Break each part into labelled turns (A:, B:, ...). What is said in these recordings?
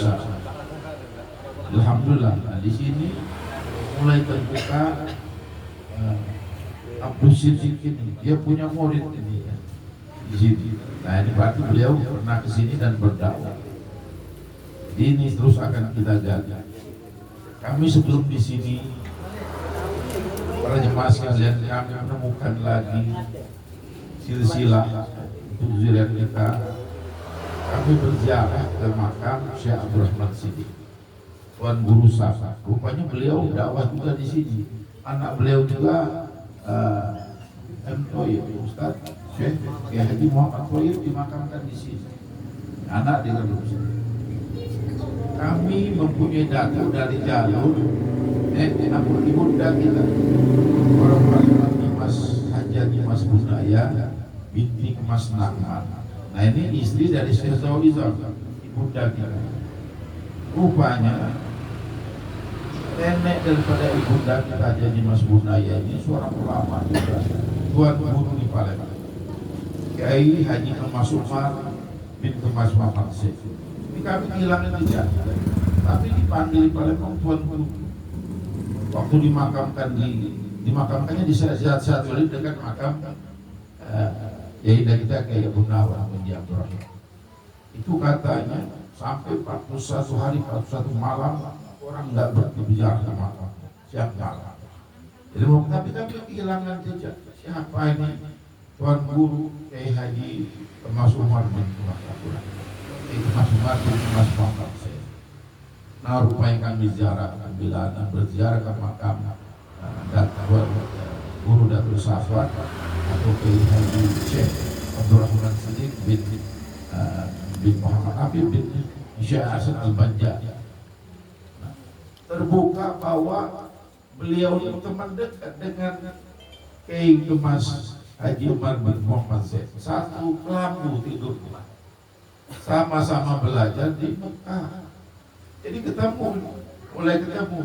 A: dosa. Alhamdulillah, nah, di sini mulai terbuka Abdul Siddiq ini, dia punya murid ini ya, di sini. Nah ini berarti beliau pernah ke sini dan berdakwah. Ini terus akan kita jaga. Kami sebelum di sini, para jemaah sekalian, kami menemukan lagi silsilah untuk zuriat kita. Kami berziarah ke makam Syekh Abdul Rahman Siddiq, Tuan Guru Safa. Rupanya beliau dakwah juga di sini. Anak beliau juga Ustaz Syekh Haji Muhammad Thoyib dimakamkan di sini. Anak dia di sini. Kami mempunyai datu dari jalur ibunda kita, orang Mas Hajat Mas Budaya binti Mas Nahman. Nah ini istri dari Syekh Zawizal, ibunda kita. Rupanya nenek daripada ibunda kita jadi Mas Budaya ini seorang ulama juga, tuan guru di Palembang, Kiai Haji Mas Umar bin Mas Muhammad Syekh. Ini kami hilangin jejak, tapi dipanggil Palembang tuan guru. Waktu dimakamkannya di Syed Walid dekat makam Yai kita kayak Abu Nawar bin Abdurrahman. Itu katanya sampai 41 hari 41 malam orang nggak berbicara di makam siap malam. Jadi tapi kehilangan jejak. Siapa ini? Tuan Guru Kiai Haji Mas Umar bin Abdurrahman. Mas Umar bin Mas Muhammad Syekh. Nah rupanya kami ziarah bila berziarah ke makam Guru Datul Safwan atau Kiai Haji Syekh Abdul Rahman Siddiq bin Muhammad Habib bin Syekh Hasan Al-Banja. Terbuka bahwa beliau itu teman dekat dengan Kiai Mas Haji Umar bin Muhammad Syekh. Satu kelambu tidur, sama-sama belajar di Mekah. Jadi mulai ketemu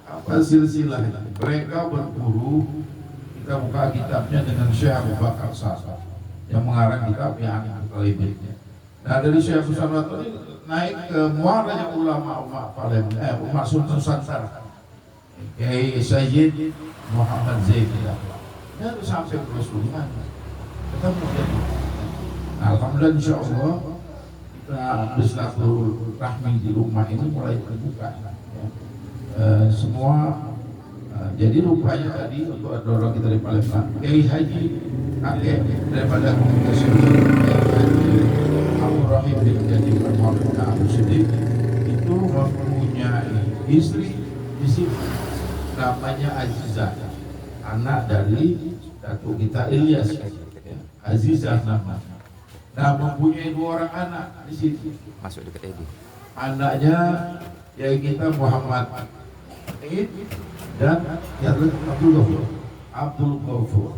A: apa silsilah ini. Mereka berguru, kita buka kitabnya dengan Syekh Abu Bakar Sasa yang mengarang kitab yang Talibnya. Nah dari Syekh Abu Bakar ini naik ke muaranya ulama Palembang, umat Nusantara, Kiai Sayyid Muhammad Zaid. Dan sampai ke Rasulullah ketemu jadi. Alhamdulillah insya Allah bersilaturahmi di rumah ini mulai terbuka ya. Semua jadi rupanya tadi untuk ada orang kita dari Palembang, Kiai Haji kakek daripada komunitas Haji Abdul Rahim bin Jadi Muhammad Abu Siddiq itu mempunyai istri di sini namanya Azizah, anak dari datuk kita Ilyas ya. Azizah namanya. Nah mempunyai 2 orang anak di sini.
B: Masuk dekat Edi.
A: Anaknya Yai kita Muhammad dan Abdul Ghafur.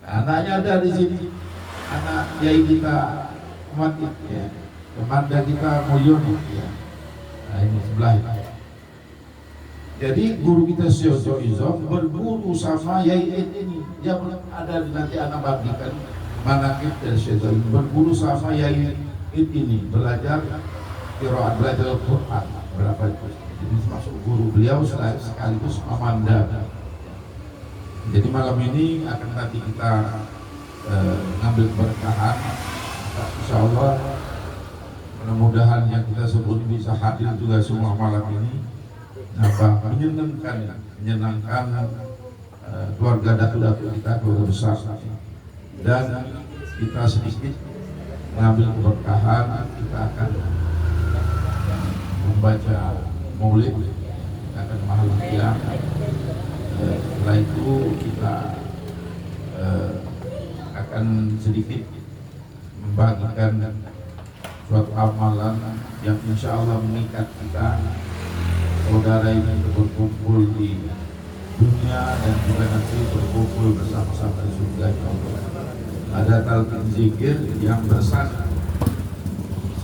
A: Nah, anaknya ada di sini. Anak Yai kita Muhammad ya. Teman kita Mulyoni ya. Nah ini sebelah ini. Jadi guru kita Syekh Izam berguru sama Yai ini. Dia belum ada nanti anak bagikan manakib dari Syekh berguru sama Yai ini, belajar qiraat, belajar Al-Quran berapa itu. Jadi masuk guru beliau sekaligus Amanda. Jadi malam ini akan nanti kita ngambil keberkahan. Insya Allah mudah-mudahan yang kita sebut bisa hadir juga semua malam ini. Menyenangkan keluarga datu-datu kita, keluarga besar, dan kita sedikit mengambil keberkahan. Kita akan membaca maulid, kita akan mahal. Setelah itu kita akan sedikit membagikan suatu amalan yang insya Allah mengikat kita saudara ini berkumpul di dunia dan juga nanti berkumpul bersama-sama di surga. Ada talqin zikir yang bersama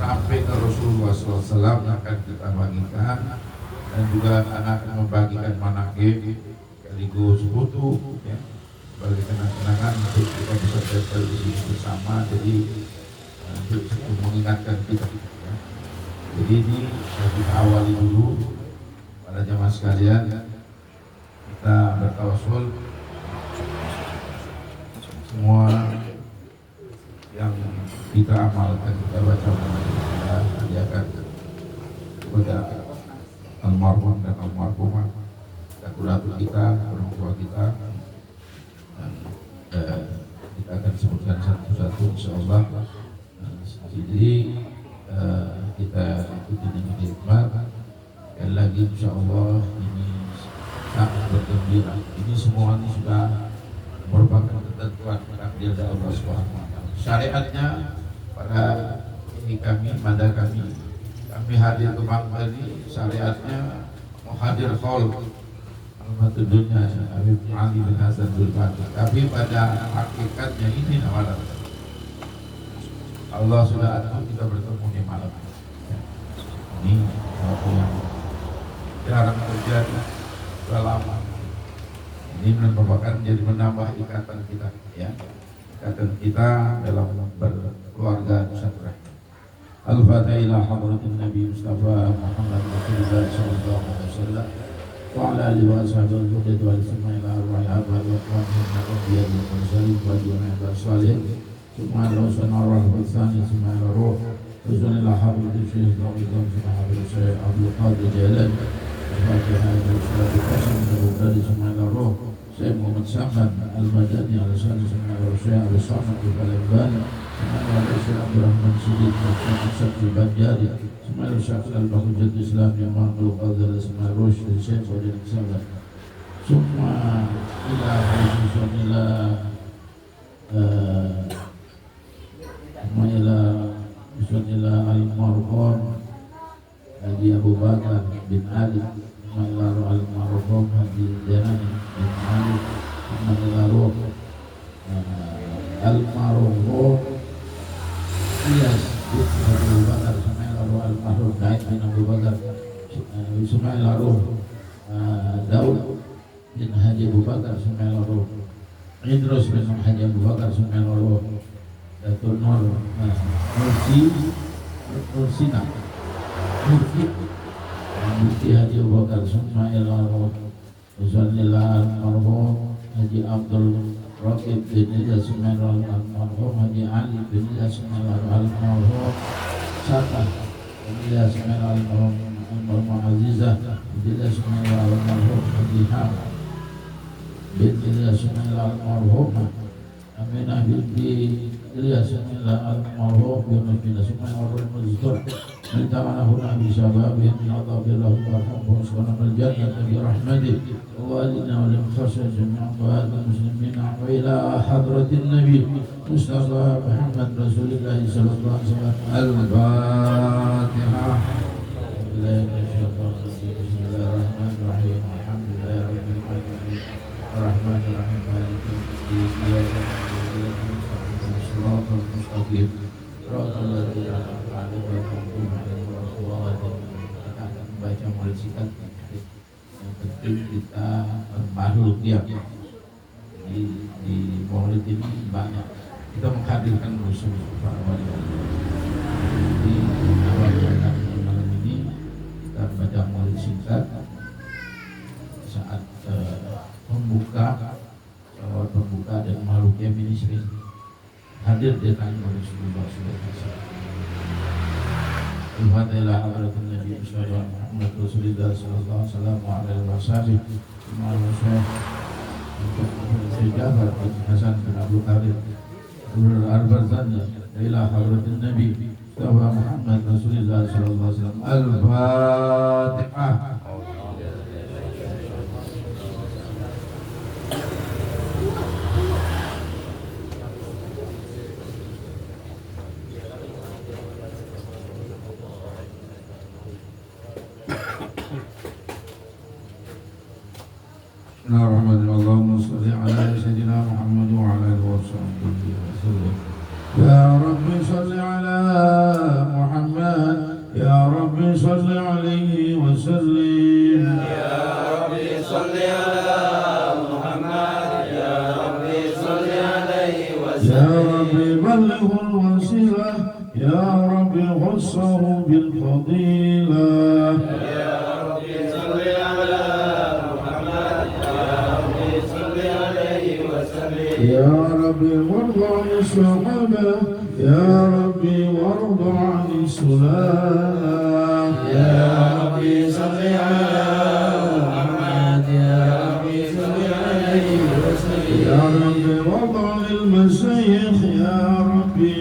A: sampai ke Rasulullah SAW akan kita bagikan, dan juga akan membagikan manaqib sekaligus butuh ya, sebagai kenang-kenangan untuk kita bisa berada di sini bersama. Jadi untuk mengingatkan kita ya. Jadi ini kita awali dulu para jamaah sekalian, kita bertawasul semua yang kita amalkan, kita baca, kita hadiahkan kepada almarhum dan almarhumah, datuk kita, orang tua kita, dan kita akan sebutkan satu-satu insyaallah. Jadi kita ikuti dengan hikmat. Dan lagi insyaallah ini sangat bergembira. Ini semua ini sudah merupakan ketentuan takdir dari Allah Subhanahu wa taala. Syariatnya pada ini kami, mada kami hadir ke Bangka ini, syariatnya mau hadir qaul Almatul Dunia Habib Ali bin Hasan Zulfati. Tapi pada hakikatnya ini malam Allah sudah atur kita bertemu di malam ini. Sesuatu yang jarang terjadi, sudah lama. Ini merupakan jadi menambah ikatan kita, ya, ikatan kita dalam berkeluarga Nusantara. Al-Fatihah ila hadratin Nabi Mustafa Muhammad Rasulullah sallallahu alaihi wasallam wa ala alihi wa sahbihi wa sallam wa ila arwahi abadi wa qawmihi wa mursalin wa du'a salih subhanahu wa ta'ala wa sani subhanahu ruh wa ila hadratin Syekh Abdul Qadir Jailani. Al-Fatihah ila subhanahu ruh Syekh Muhammad Saman Al-Madani al-Sani subhanahu Syekh Al-Samad Al-Balambani subhanahu Syekh Abdurrahman Siddiq Syekh Al-Banjari subhanahu Syekh Al-Bahujat Islam yang Mahmud Qadar subhanahu Syekh Wadil Sabat semua ila ila al-marhum Haji Abu Bakar bin Ali Malar al-marhum Haji Janani bin Ali Malar al-marhum Iyas bin Abu Bakar Malar al-marhum Daid bin Abu Bakar Malar Daud bin Haji Abu Bakar Malar Idrus bin Haji Abu Bakar Malar Datul Nur Nursina Mufti Haji Abu Bakar Ismail Al-Musallilah Al-Marhum Haji Abdul Raqib bin Ilyas Al-Marhum Haji Ali bin Ilyas Al-Marhum Satah bin Ilyas Al-Marhum Azizah bin Ilyas Al-Marhum Haji Ham bin Ilyas Al-Marhum Aminah binti Ilyas Al-Marhum Yunus bin Al-Marhum Mintamanah Nabi Sababin Al-Tabirah Al-Hambu Subhanallah Al-Jannah Nabi Rahmati Walidina Wal-Mukhasar Jami'an Wa'adun Muslimin Wa ila hadratin Nabi Mustafa Muhammad Rasulullah Sallallahu Alaihi Wasallam Al-Fatihah Bismillahirrahmanirrahim Alhamdulillah Rabbil Alamin Ar-Rahmanirrahim Maliki Yawmiddin Mustaqim Rasulullah membaca maulid sikat yang penting kita makhluk dia di maulid ini banyak kita menghadirkan Rasul di awal malam ini kita baca maulid sikat saat pembuka dan makhluk yang ini sering hadir di tangan Rasulullah SAW. Al-Fatihah hadratin Nabi Muhammad Rasulullah sallallahu alaihi wasallam wa ala alihi washabihi ma'al syekh untuk Jabar bin Hasan bin Abdul Qadir Al-Barzani ila hadratin Nabi Muhammad Rasulullah sallallahu alaihi wasallam. Al-Fatihah. Bismillahirrahmanirrahim. Allahumma shalli ala sayyidina Muhammad wa ala alihi wa sahbihi wasallam. Ya Rabbi shalli ala Muhammad, ya Rabbi shalli alaihi wa sallim.
B: Ya Rabbi shalli ala Muhammad, ya Rabbi shalli alaihi wa sallim.
A: Ya Rabbi ballighul wasilah, ya Rabbi khussahu bil fadil. الصحابة يا ربي وارض عن السلام
B: يا ربي صل على محمد يا ربي صل عليه وسلم
A: يا ربي وارض عن المشايخ يا ربي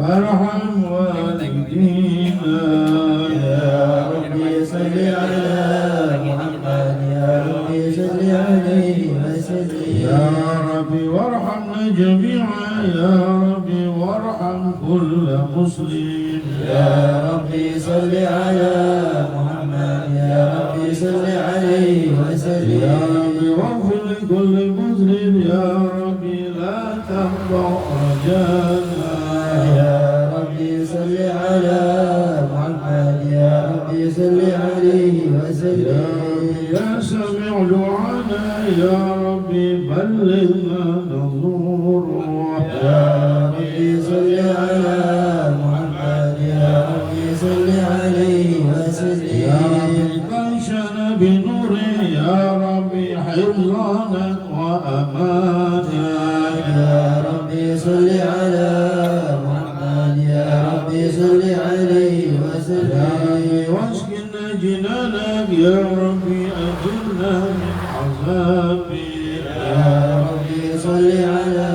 A: وارحم والدينا
B: يا ربي صل على محمد يا ربي صل عليه وسلم
A: يا ربي وارحمنا جميعا يا ربي وارحم كل مسلم
B: يا ربي صل على محمد يا ربي صل عليه وسلم
A: يا ربي واغفر لكل مسلم يا ربي لا تقطع رجانا
B: يا ربي صل على محمد يا ربي صل عليه
A: يا
B: وسلم
A: ربي يا سميع دعانا يا ربي بلغنا نزوره
B: يا ربي صل على محمد يا ربي صل عليه وسلم
A: يا ربي بشنا بنوره يا ربي حفظنا وأمانا
B: يا ربي صل على محمد يا ربي صل عليه
A: يا
B: وسلم
A: ربي واسكننا جنانك يا ربي أجرنا من عذابك
B: يا ربي صل على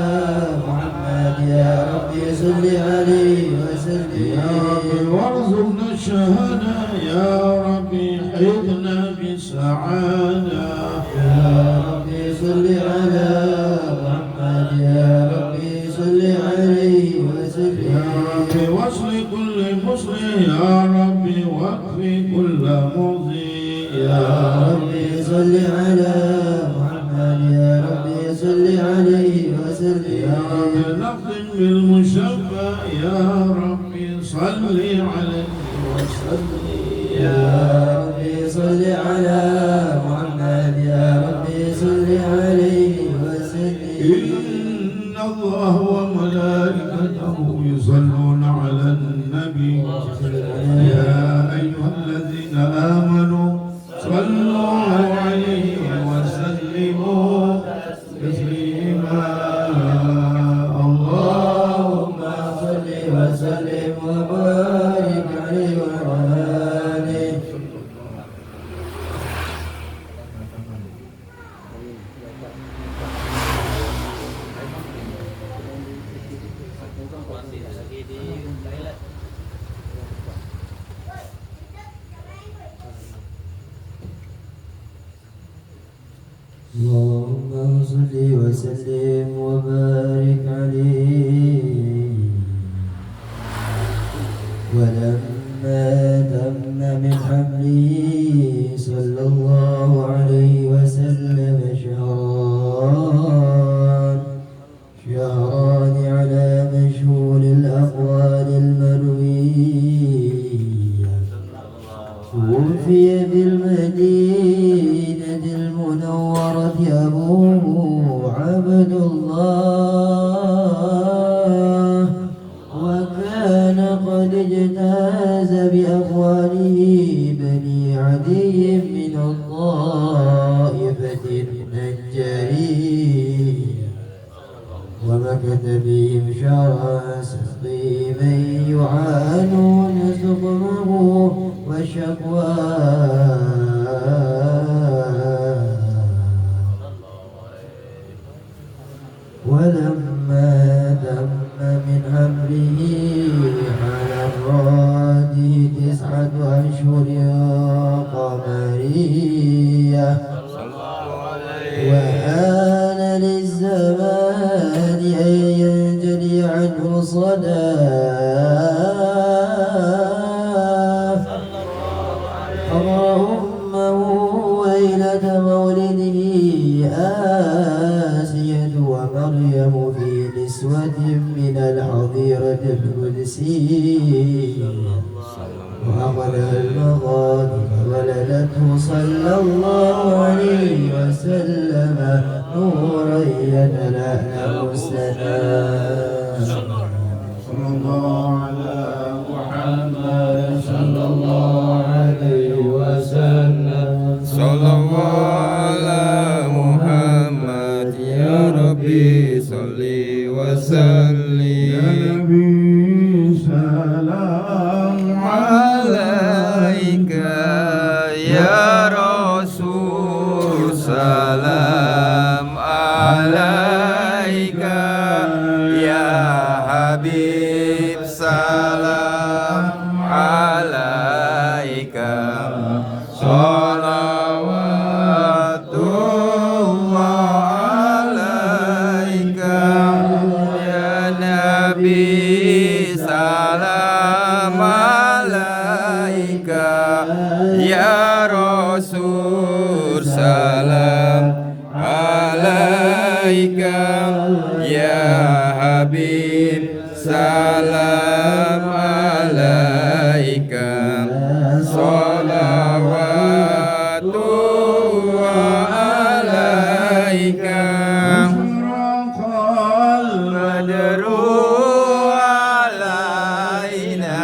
B: محمد يا ربي صل عليه وسلم
A: يا ربي وارزقنا الشهادة يا ربي حفظنا بالسعادة
B: يا ربي صل على محمد يا ربي صل عليه وسلم
A: يا ربي واصل كل مسلم يا ربي واكفي كل مضي
B: يا ربي صل على محمد يا ربي صل عليه وسلم
A: يا ربي نختم بالمشفى يا ربي صل عليه وسلم
B: يا ربي صل على محمد يا ربي صل عليه وسلم
A: إن الله وملائكته يصلون على النبي يا أيها الذين آمنوا صلوا عليه وسلموا تسليما اللهم
B: اللهم صل وسلم وبارك عليه وعلى آله اللهم صل وسلم وبارك عليه ولما تم من حمله صلى الله عليه وسلم شهران على مشهور الأقوال المروية توفي بالمدينة المنورة أبوه عبد الله وكان قد اجتاز بأخوانه بني عدي من الطائفة النجارية ومكث بهم شرع سقيما يعانون سقمه وشكواه ولما تم من أمره على الرادي 9 أشهر قمرية وآن للزمان أن ينجلي عنه صداه أمر أمه ليلة مولده آسية ومريم في نسوة من الحظيرة القدسية وأخذها المخاض فولدته صلى الله عليه وسلم نورا يتلألأ السلام
A: صلى الله على محمد
B: صلى الله عليه وسلم
C: صلى الله على محمد يا ربي صل وسلم Salawatullah alaika ya Nabi, salam alaika ya Rasul, salam alaika ya Habib, salam alaika. Salawatullah alaika. Badru alaina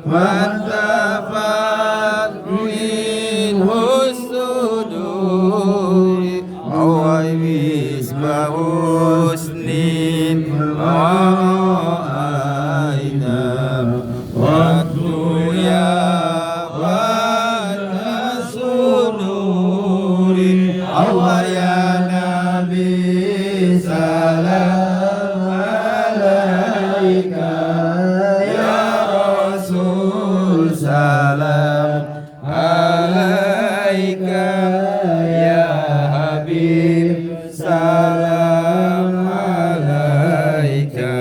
C: wattafat minhu sudur wa misbahu husnin aina waktu ya sunuri Allah ya Nabi, salam alaika ya Rasul, salam alaika ya Habib, salam alaika.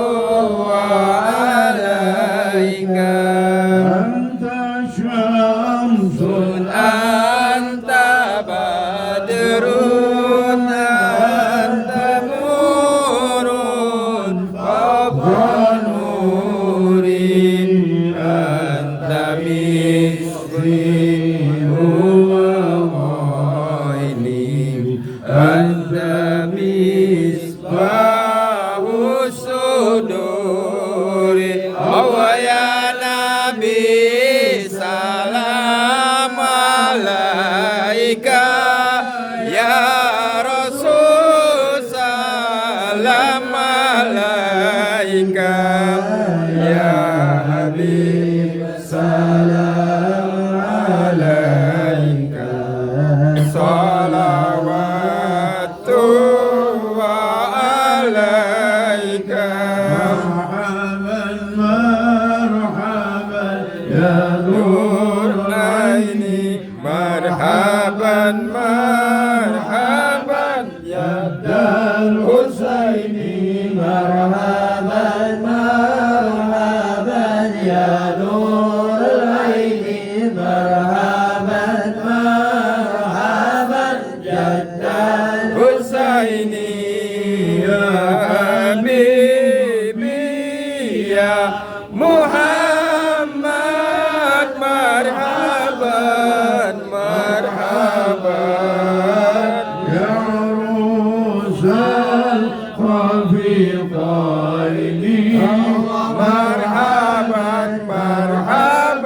C: Salawatullah alaika. Anta syamsun anta badrun anta nurun fawqa nurin anta misri wa ini anta misbahu suduri wa ya Nabi, salam alaika ya Rasul, salam alaika ya Habib, salam alaika. Salawatullah alaika. Marhaban marhaban ya nur aini, marhaban marhaban ya dal Husaini, marhaban marhaban ya nur aini, marhaban marhaban ya dal Husaini, ya Habibi ya Muhammad, marhaban marhaban ya Rusal Qafiqaini, marhaban marhaban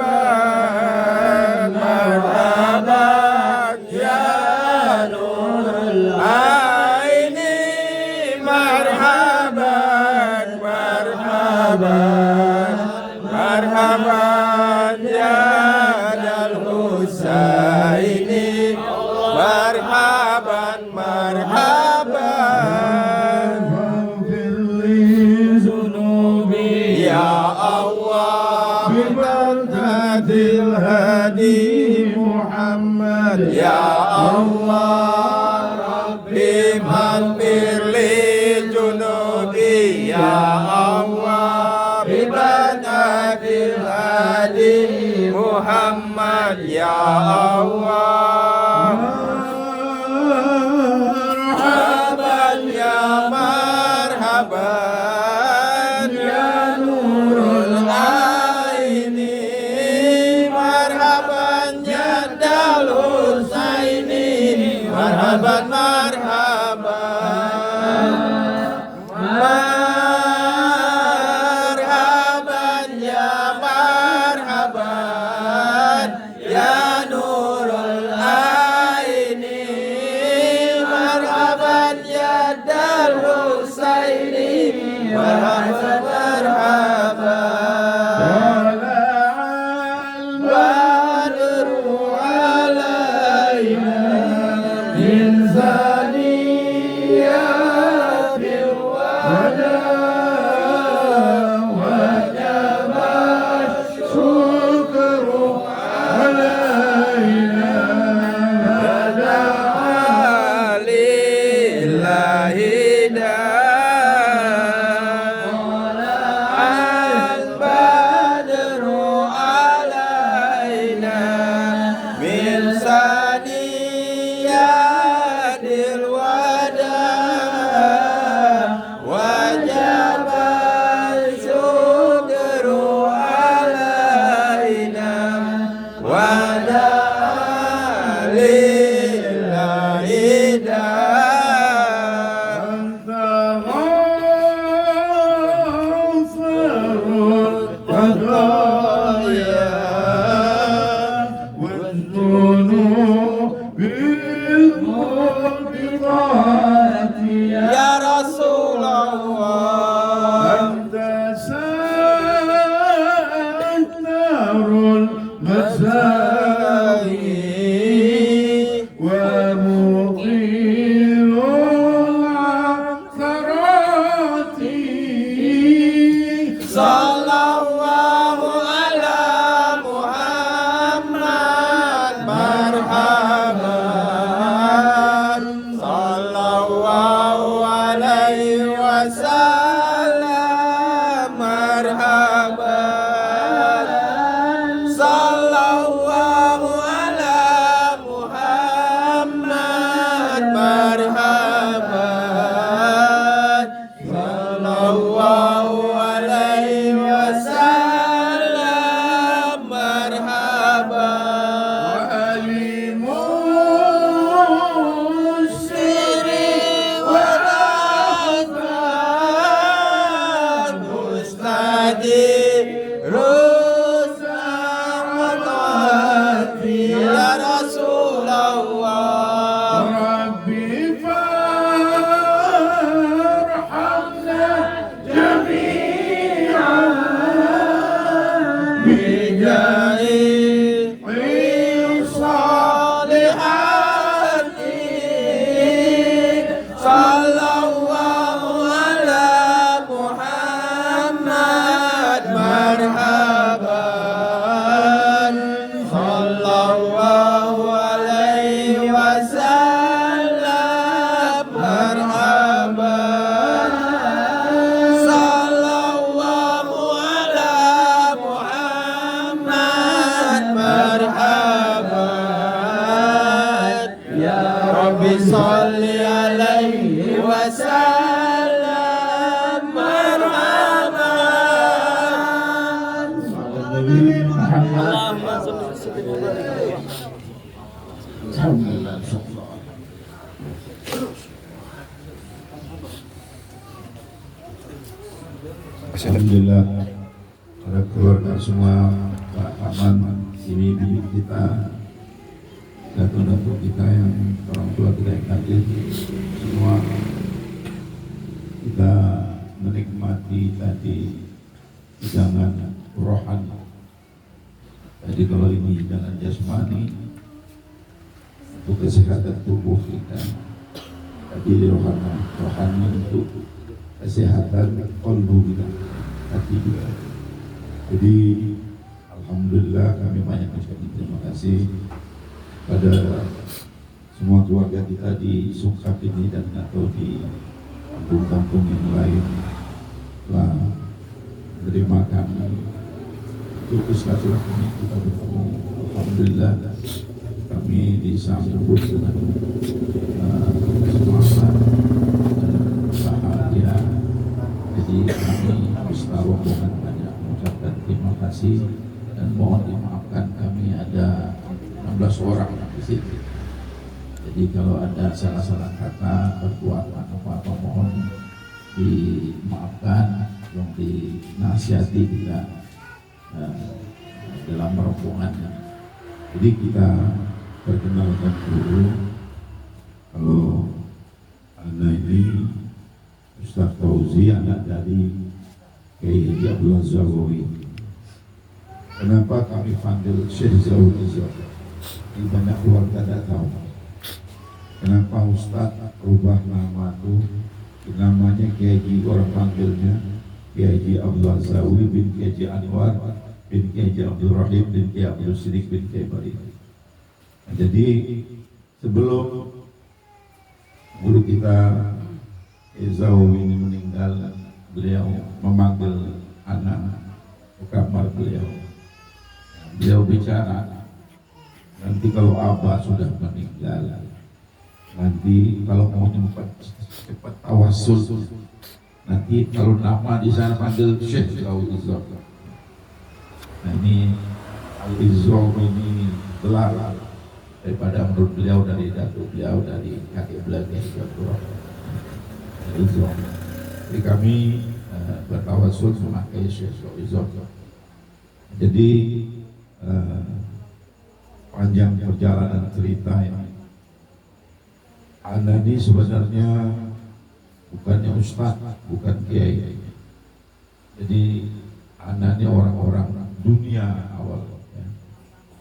C: marhaban ya Nurul Aini, marhaban marhaban marhaban ya dal Husaini, marhaban marhaban. Maghfirli zunubi ya Allah, bibarakatil hadi Muhammad ya Allah. Rabbi maghfirli junubi ya Allah, bibarakatil hadi Muhammad ya Allah. Marhaban ya marhaban ya Nurul Aini, marhaban ya dal Husaini, marhaban marhaban marhaban ya marhaban ya Nurul خطايا والذنوب بالموبقات يا رسول الله أنت ستار المساوي ومقيل العثرات صلى الله على محمد مرحبا صلى الله عليه وسلم مرحبا صلى الله على محمد مرحبا صلى الله عليه وسلم مرحبا والمسر والأذان مستدير السماوات يا رسول الله ربي فارحمنا جميعا بجاه الصالحات صلى الله على محمد مرحبا صلى الله عليه وسلم مرحبا صلى الله على محمد مرحبا يا ربي صل عليه وسلم مرحبا
A: Nabi Muhammad.
C: اللهم صل وسلم وبارك
A: Alhamdulillah. Alhamdulillah para keluarga semua, Pak Aman, ibu-ibu kita, datuk-datuk kita yang orang tua kita yang hadir, semua kita menikmati tadi hidangan rohani. Jadi kalau ini hidangan jasmani untuk kesehatan tubuh kita, tadi rohani untuk kesehatan kalbu kita, hati kita. Jadi alhamdulillah kami banyak mengucapkan terima kasih pada semua keluarga kita di Sungkap ini dan atau di kampung-kampung yang lain telah menerima kami untuk silaturahmi kita bertemu. Alhamdulillah kami disambut dengan semangat dan bahagia. Jadi kami beserta rombongan banyak mengucapkan terima kasih dan mohon dimaafkan kami ada 16 orang di sini. Jadi kalau ada salah-salah kata, perbuatan apa-apa mohon dimaafkan, yang dinasihati kita dalam rombongannya. Jadi kita perkenalkan dulu, kalau anda ini Ustaz Fauzi, anak dari Kiai Haji Abdullah Zawawi. Kenapa kami panggil Syekh Zawawi? Ini banyak keluarga tidak tahu. Kenapa Ustaz rubah nama itu? Namanya Kiai Haji, orang panggilnya Kiai Haji Abdullah Zawawi bin Kiai Haji Anwar bin Kiai Haji Abdul Rahim bin Kiai Abdul Siddiq bin Kiai Bari. Nah, jadi sebelum guru kita Zawawi ini meninggal, beliau memanggil anak ke kamar beliau. Beliau bicara, nanti kalau abah sudah meninggal, nanti kalau mau cepat tawasul, nanti kalau nama di sana panggil Syekh Zawawi. Nah ini Al-Izzah ini gelar daripada menurut beliau dari datuk beliau, dari kakek beliau Izzah. Jadi kami bertawasul memakai Syekh Izzah. Jadi panjang perjalanan cerita ini. Anda ini sebenarnya bukannya ustaz, bukan kiai. Jadi Anda ini orang-orang dunia awal. Ya.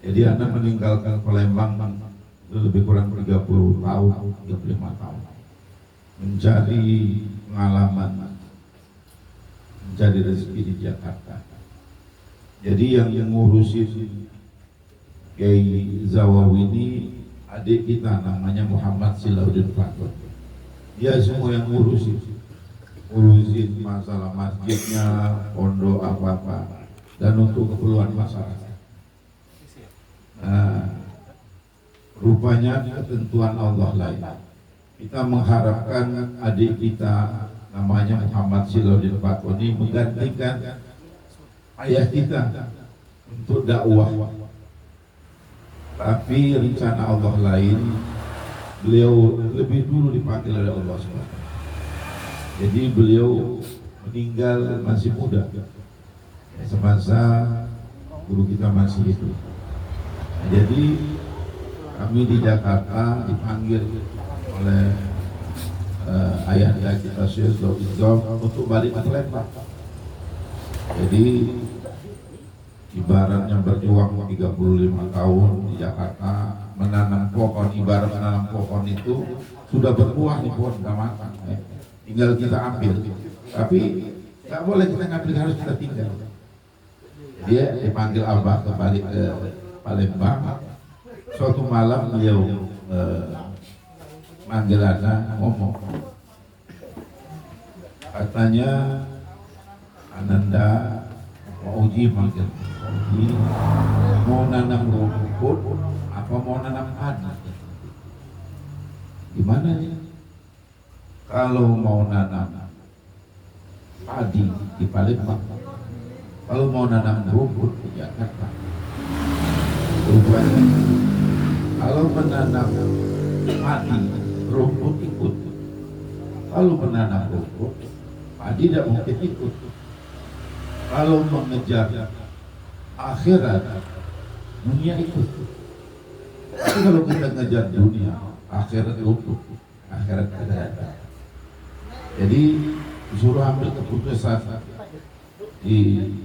A: Jadi Anda meninggalkan Palembang itu lebih kurang 30 tahun, 35 tahun. Mencari pengalaman, mencari rezeki di Jakarta. Jadi yang ngurusin Kiai Zawawi ini adik kita namanya Muhammad Silaudin Fatur. Dia semua yang ngurusin masalah masjidnya, pondok apa-apa, dan untuk keperluan masyarakat. Nah, rupanya ketentuan Allah lain. Kita mengharapkan adik kita namanya Muhammad Silaudin Fatur ini menggantikan ayah kita untuk dakwah. Tapi rencana Allah lain, beliau lebih dulu dipanggil oleh Allah SWT. Jadi beliau meninggal masih muda, semasa guru kita masih hidup. Nah, jadi kami di Jakarta dipanggil oleh ayah kita Syekh Zaid untuk balik ke Palembang. Jadi ibaratnya berjuang 35 tahun di Jakarta, menanam pohon, ibarat menanam pohon itu sudah berbuah nih, pohon sudah matang, tinggal kita ambil. Tapi nggak boleh kita ngambil, harus kita tinggal. Dia dipanggil Abah kembali ke Palembang. Suatu malam beliau manggil Ana, ngomong, katanya Ananda mau uji, manggil uji, mau nanam rumput apa mau nanam padi? Gimana ya? Kalau mau nanam padi di Palembang, kalau mau nanam rumput di Jakarta. Rupanya kalau menanam padi, rumput ikut. Kalau menanam rumput, padi tidak mungkin ikut. Kalau mengejar akhirat, dunia ikut. Tapi kalau kita ngejar dunia, akhirat luput, akhirat tidak ada. Jadi disuruh ambil keputusan di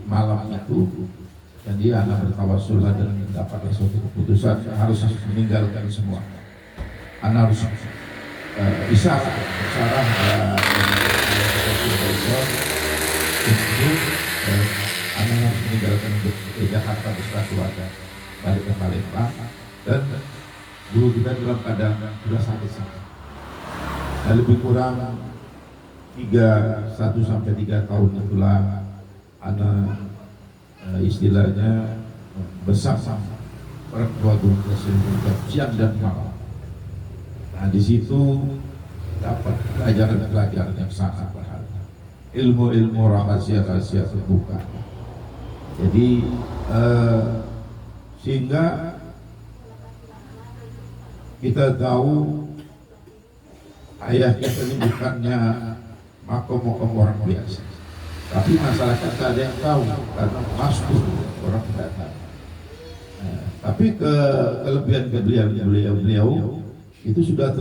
A: malam itu. Jadi anak bertawassul dan mendapatkan suatu keputusan harus meninggalkan semua. Anak harus bisa bicara anak harus meninggalkan ke Jakarta beserta keluarga, balik ke Palembang, dan guru kita dalam keadaan sudah sakit. Nah, lebih kurang 1 sampai 3 tahun itulah anak istilahnya bersama orang tua guru tersebut siang dan malam. Nah, di situ dapat pelajaran-pelajaran yang sangat berharga, ilmu-ilmu rahasia-rahasia terbuka. Jadi sehingga kita tahu ayah kita ini bukannya makom-makom orang biasa, tapi masyarakat tak ada yang tahu karena masuk orang tidak tahu. Tapi kelebihan beliau itu sudah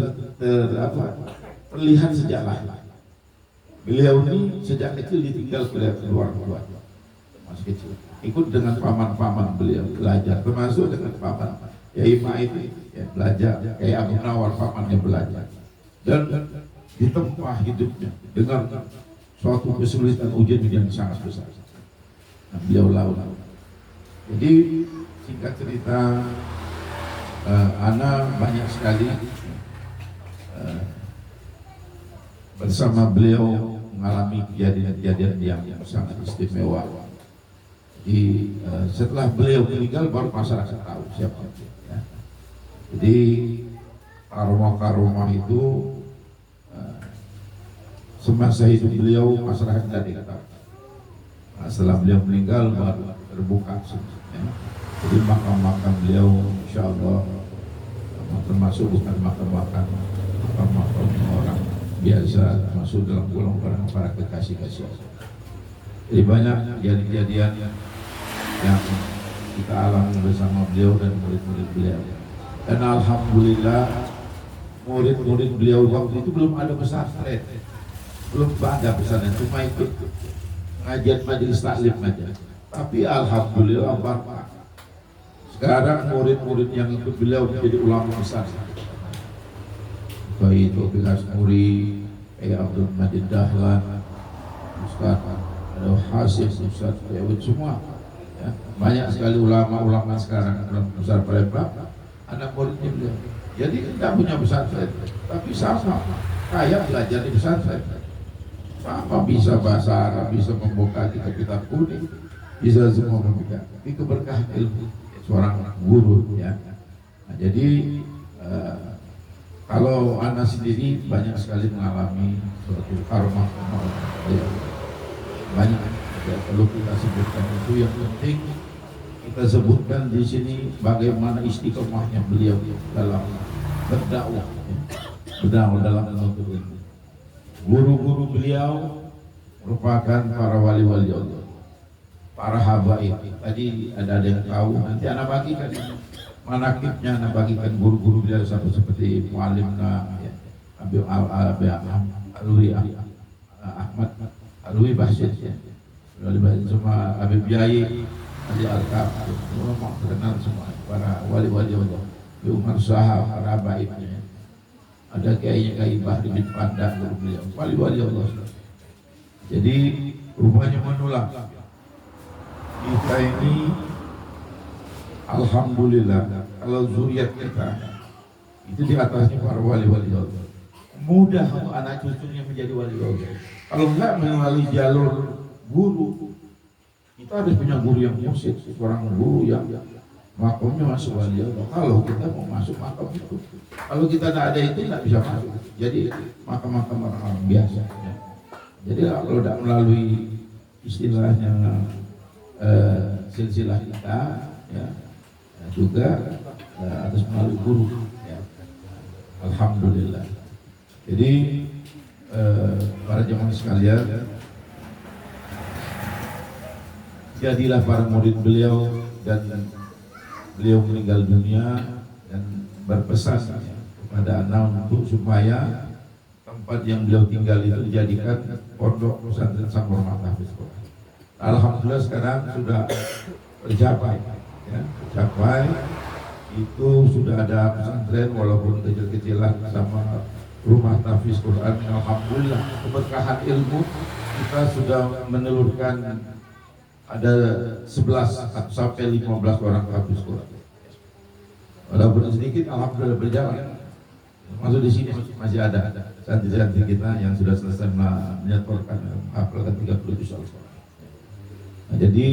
A: terlihat sejak lahir. Beliau ini sejak kecil ditinggal keluar masih kecil, ikut dengan paman-paman beliau belajar, termasuk dengan paman Kiai Ma'id ya, belajar, Kiai Abu Nawar pamannya belajar, dan ditempa hidupnya dengan suatu kesulitan ujian yang sangat besar. Nah, beliau lawan. Jadi singkat cerita, Ana banyak sekali bersama beliau mengalami kejadian-kejadian yang sangat istimewa. Jadi setelah beliau meninggal baru masyarakat tahu siapa dia. Ya. Jadi karomah-karomah itu semasa hidup beliau masyarakat tidak diketahui. Nah, setelah beliau meninggal baru terbuka. Ya. Jadi makam-makam beliau insya Allah termasuk bukan makam-makam orang biasa, masuk dalam golongan para kekasih-kasih. Jadi banyak kejadian-kejadian yang kita alami bersama beliau dan murid-murid beliau. Dan alhamdulillah murid-murid beliau waktu itu belum ada pesantren, belum ada pesantren, cuma ikut ngajian majelis taklim aja. Tapi alhamdulillah bapak sekarang murid-murid yang ikut beliau menjadi ulama besar. Baik itu Bilas Muri, Abdul Majid Dahlan, Ustaz Hasim, Ustaz Yawid, semua ya. Banyak sekali ulama-ulama sekarang besar Palembang anak muridnya beliau. Jadi tidak punya pesantren, tapi sama kayak belajar di pesantren. Sama bisa bahasa Arab, bisa membuka kitab-kitab kuning, bisa semua membuka. Tapi keberkahan ilmu seorang guru ya. Nah, jadi kalau anak sendiri banyak sekali mengalami suatu karma ya. Banyak ya, perlu kita sebutkan itu. Yang penting kita sebutkan di sini bagaimana istiqomahnya beliau dalam berdakwah dalam menuntut ilmu. Guru-guru beliau merupakan para wali-wali Allah, para habaib. Tadi ada yang tahu, nanti anak bagikan manakibnya, anak bagikan guru-guru beliau seperti Muallimna ya, Habib Alwi Ahmad Alwi Basit ya, semua Habib Yai Ali Al-Kaf, semua terkenal semua para wali-wali Allah. Di Umar Sahab, para habaibnya. Ada Kiai Bahri bin Panda guru beliau, wali-wali Allah. Jadi rupanya menular. Kita ini alhamdulillah kalau zuriat kita itu di atasnya para wali-wali Allah. Mudah untuk anak cucunya menjadi wali Allah. Kalau enggak melalui jalur guru, kita harus punya guru yang mursyid, seorang guru yang makomnya masuk wali Allah. Kalau kita mau masuk makom itu, kalau kita tidak ada itu tidak bisa masuk. Jadi makam-makam orang biasa. Ya. Jadi kalau tidak melalui istilahnya silsilah kita, ya, juga harus melalui guru. Ya. Alhamdulillah. Jadi para jemaah sekalian, jadilah para murid beliau dan beliau meninggal dunia dan berpesan kepada anak untuk supaya tempat yang beliau tinggal itu dijadikan pondok pesantren Sanggur Matahis. Alhamdulillah sekarang sudah tercapai, ya, tercapai. Itu sudah ada pesantren walaupun kecil-kecilan sama rumah tahfiz Quran. Alhamdulillah keberkahan ilmu kita sudah menelurkan ada 11 sampai 15 orang tahfiz Quran. Walaupun sedikit alhamdulillah berjalan. Masuk di sini masih ada santri-santri kita yang sudah selesai menyetorkan menghafalkan 30 juz Al-Quran. Nah, jadi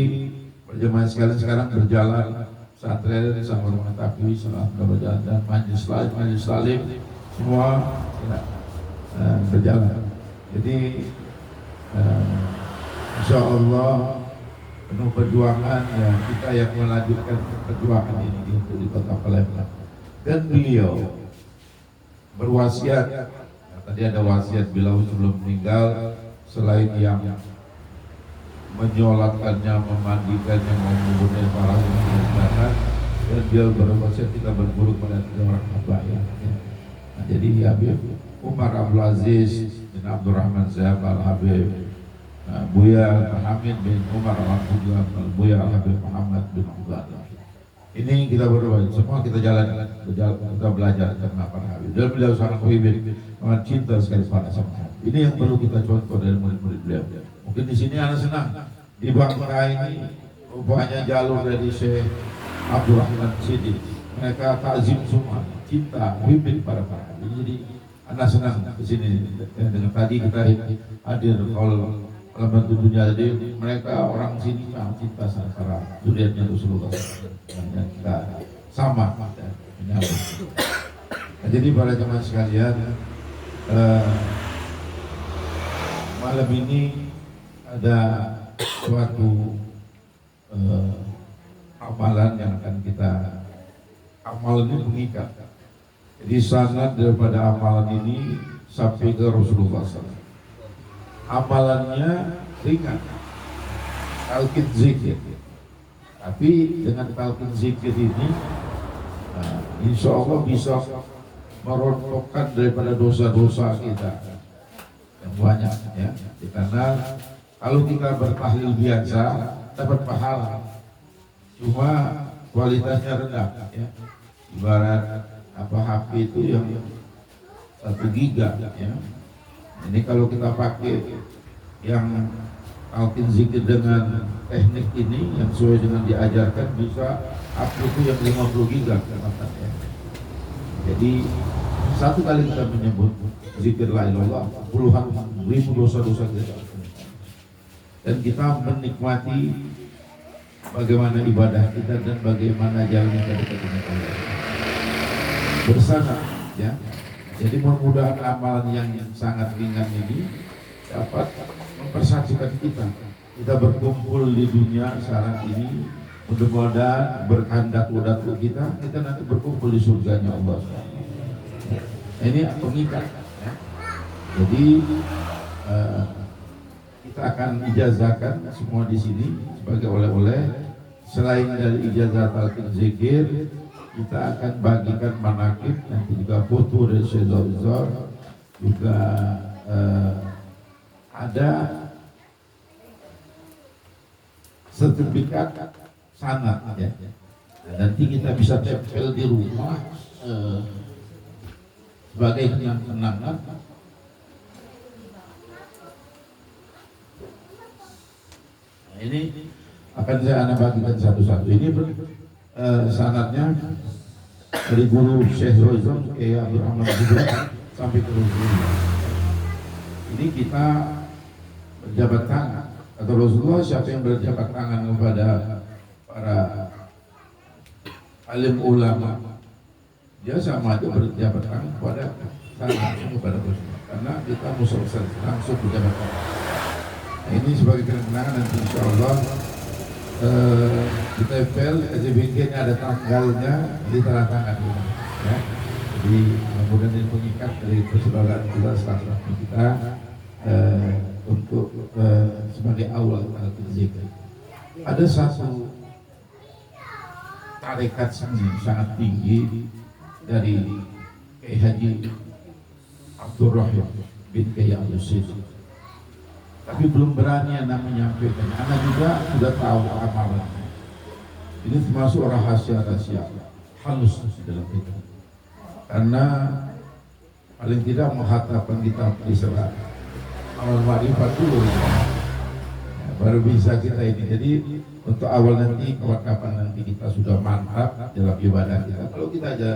A: berjemaah sekalian sekarang berjalan pesantren sama rumah tahfiz sudah berjalan dan majelis salim semua ya, berjalan. Jadi insya Allah penuh perjuangan ya, kita yang melanjutkan perjuangan ini untuk di Kota Palembang. Dan beliau berwasiat, nah, tadi ada wasiat beliau sebelum meninggal, selain yang menyolatkannya, memandikannya, menguburnya para ulama, dan beliau berwasiat kita berguru pada 3 orang habaib. Ya. Nah, jadi Habib Umar Abdul Aziz bin Abdurrahman Zahab Al-Habib, Buya Hamid bin Umar Al-Habib, Buya Al-Habib Muhammad bin Abdullah. Ini kita berdoa, semua kita jalan, kita belajar karena para Habib. Dan beliau sangat muhibin, sangat cinta sekali pada sama Habib. Ini yang perlu kita contoh dari murid-murid beliau. Mungkin di sini anak senang di Bangka ini rupanya jalur dari Syekh Abdurrahman Siddiq. Mereka takzim semua, cinta, muhibin para Habib. Jadi anak senang di sini. Dengan tadi kita hadir kalau dalam dunia, jadi mereka orang sini sangat cinta sama zuriatnya Rasulullah dan kita sama menyambut. Nah, jadi para jemaah sekalian, malam ini ada suatu amalan yang akan kita amalan ini mengikat. Jadi sanad daripada amalan ini sampai ke Rasulullah SAW. Amalannya ringan, talqin zikir. Tapi dengan talqin zikir ini, insya Allah bisa merontokkan daripada dosa-dosa kita yang banyak ya. Karena kalau kita bertahlil biasa dapat pahala, cuma kualitasnya rendah ya. Ibarat HP itu yang 1 giga ya. Ini kalau kita pakai yang talqin zikir dengan teknik ini yang sesuai dengan diajarkan, bisa HP itu yang 50 giga ya. Jadi satu kali kita menyebut zikir la ilaha illallah, puluhan ribu dosa-dosa kita, dan kita menikmati bagaimana ibadah kita dan bagaimana jalan kita dekat dengan Allah bersama ya. Jadi mudah-mudahan amalan yang sangat ringan ini dapat mempersaksikan kita berkumpul di dunia sekarang ini, mudah-mudahan berkandak udatu kita nanti berkumpul di surganya Allah. Ini pengikat ya. Jadi kita akan ijazahkan semua di sini sebagai oleh-oleh. Selain dari ijazah talqin zikir, kita akan bagikan manaqib, nanti juga foto dari Syekh Zawizor, juga ada sertifikat sanad ya. Nanti kita bisa tempel di rumah sebagai kenang-kenangan. Nah, ini akan saya bagikan satu-satu. Ini sanadnya dari guru Syekh Zawizor kayak Abdurrahman juga sampai ke Rasulullah. Ini kita berjabat tangan, atau Rasulullah siapa yang berjabat tangan kepada para alim ulama, dia sama aja berjabat tangan kepada kepada Rasulullah, karena kita musuh langsung berjabat tangan. Nah, ini sebagai kenangan, nanti insya Allah di tempel SBG ada tanggalnya di tanda tangan ya. Jadi mudah-mudahan ini mengikat dari persaudaraan kita, silaturahmi kita untuk sebagai awal talqin zikir. Ada satu tarekat sangat tinggi dari Kiai Haji Abdurrahim bin Kiai Al-Yusuf, tapi belum berani anak menyampaikan. Anak juga sudah tahu amalannya. Ini termasuk rahasia-rahasia halus dalam itu. Karena paling tidak menghatapan kita diserah awal ma'rifat dulu ya, baru bisa kita ini. Jadi untuk awal nanti, kapan nanti kita sudah mantap dalam ibadah kita. Kalau kita aja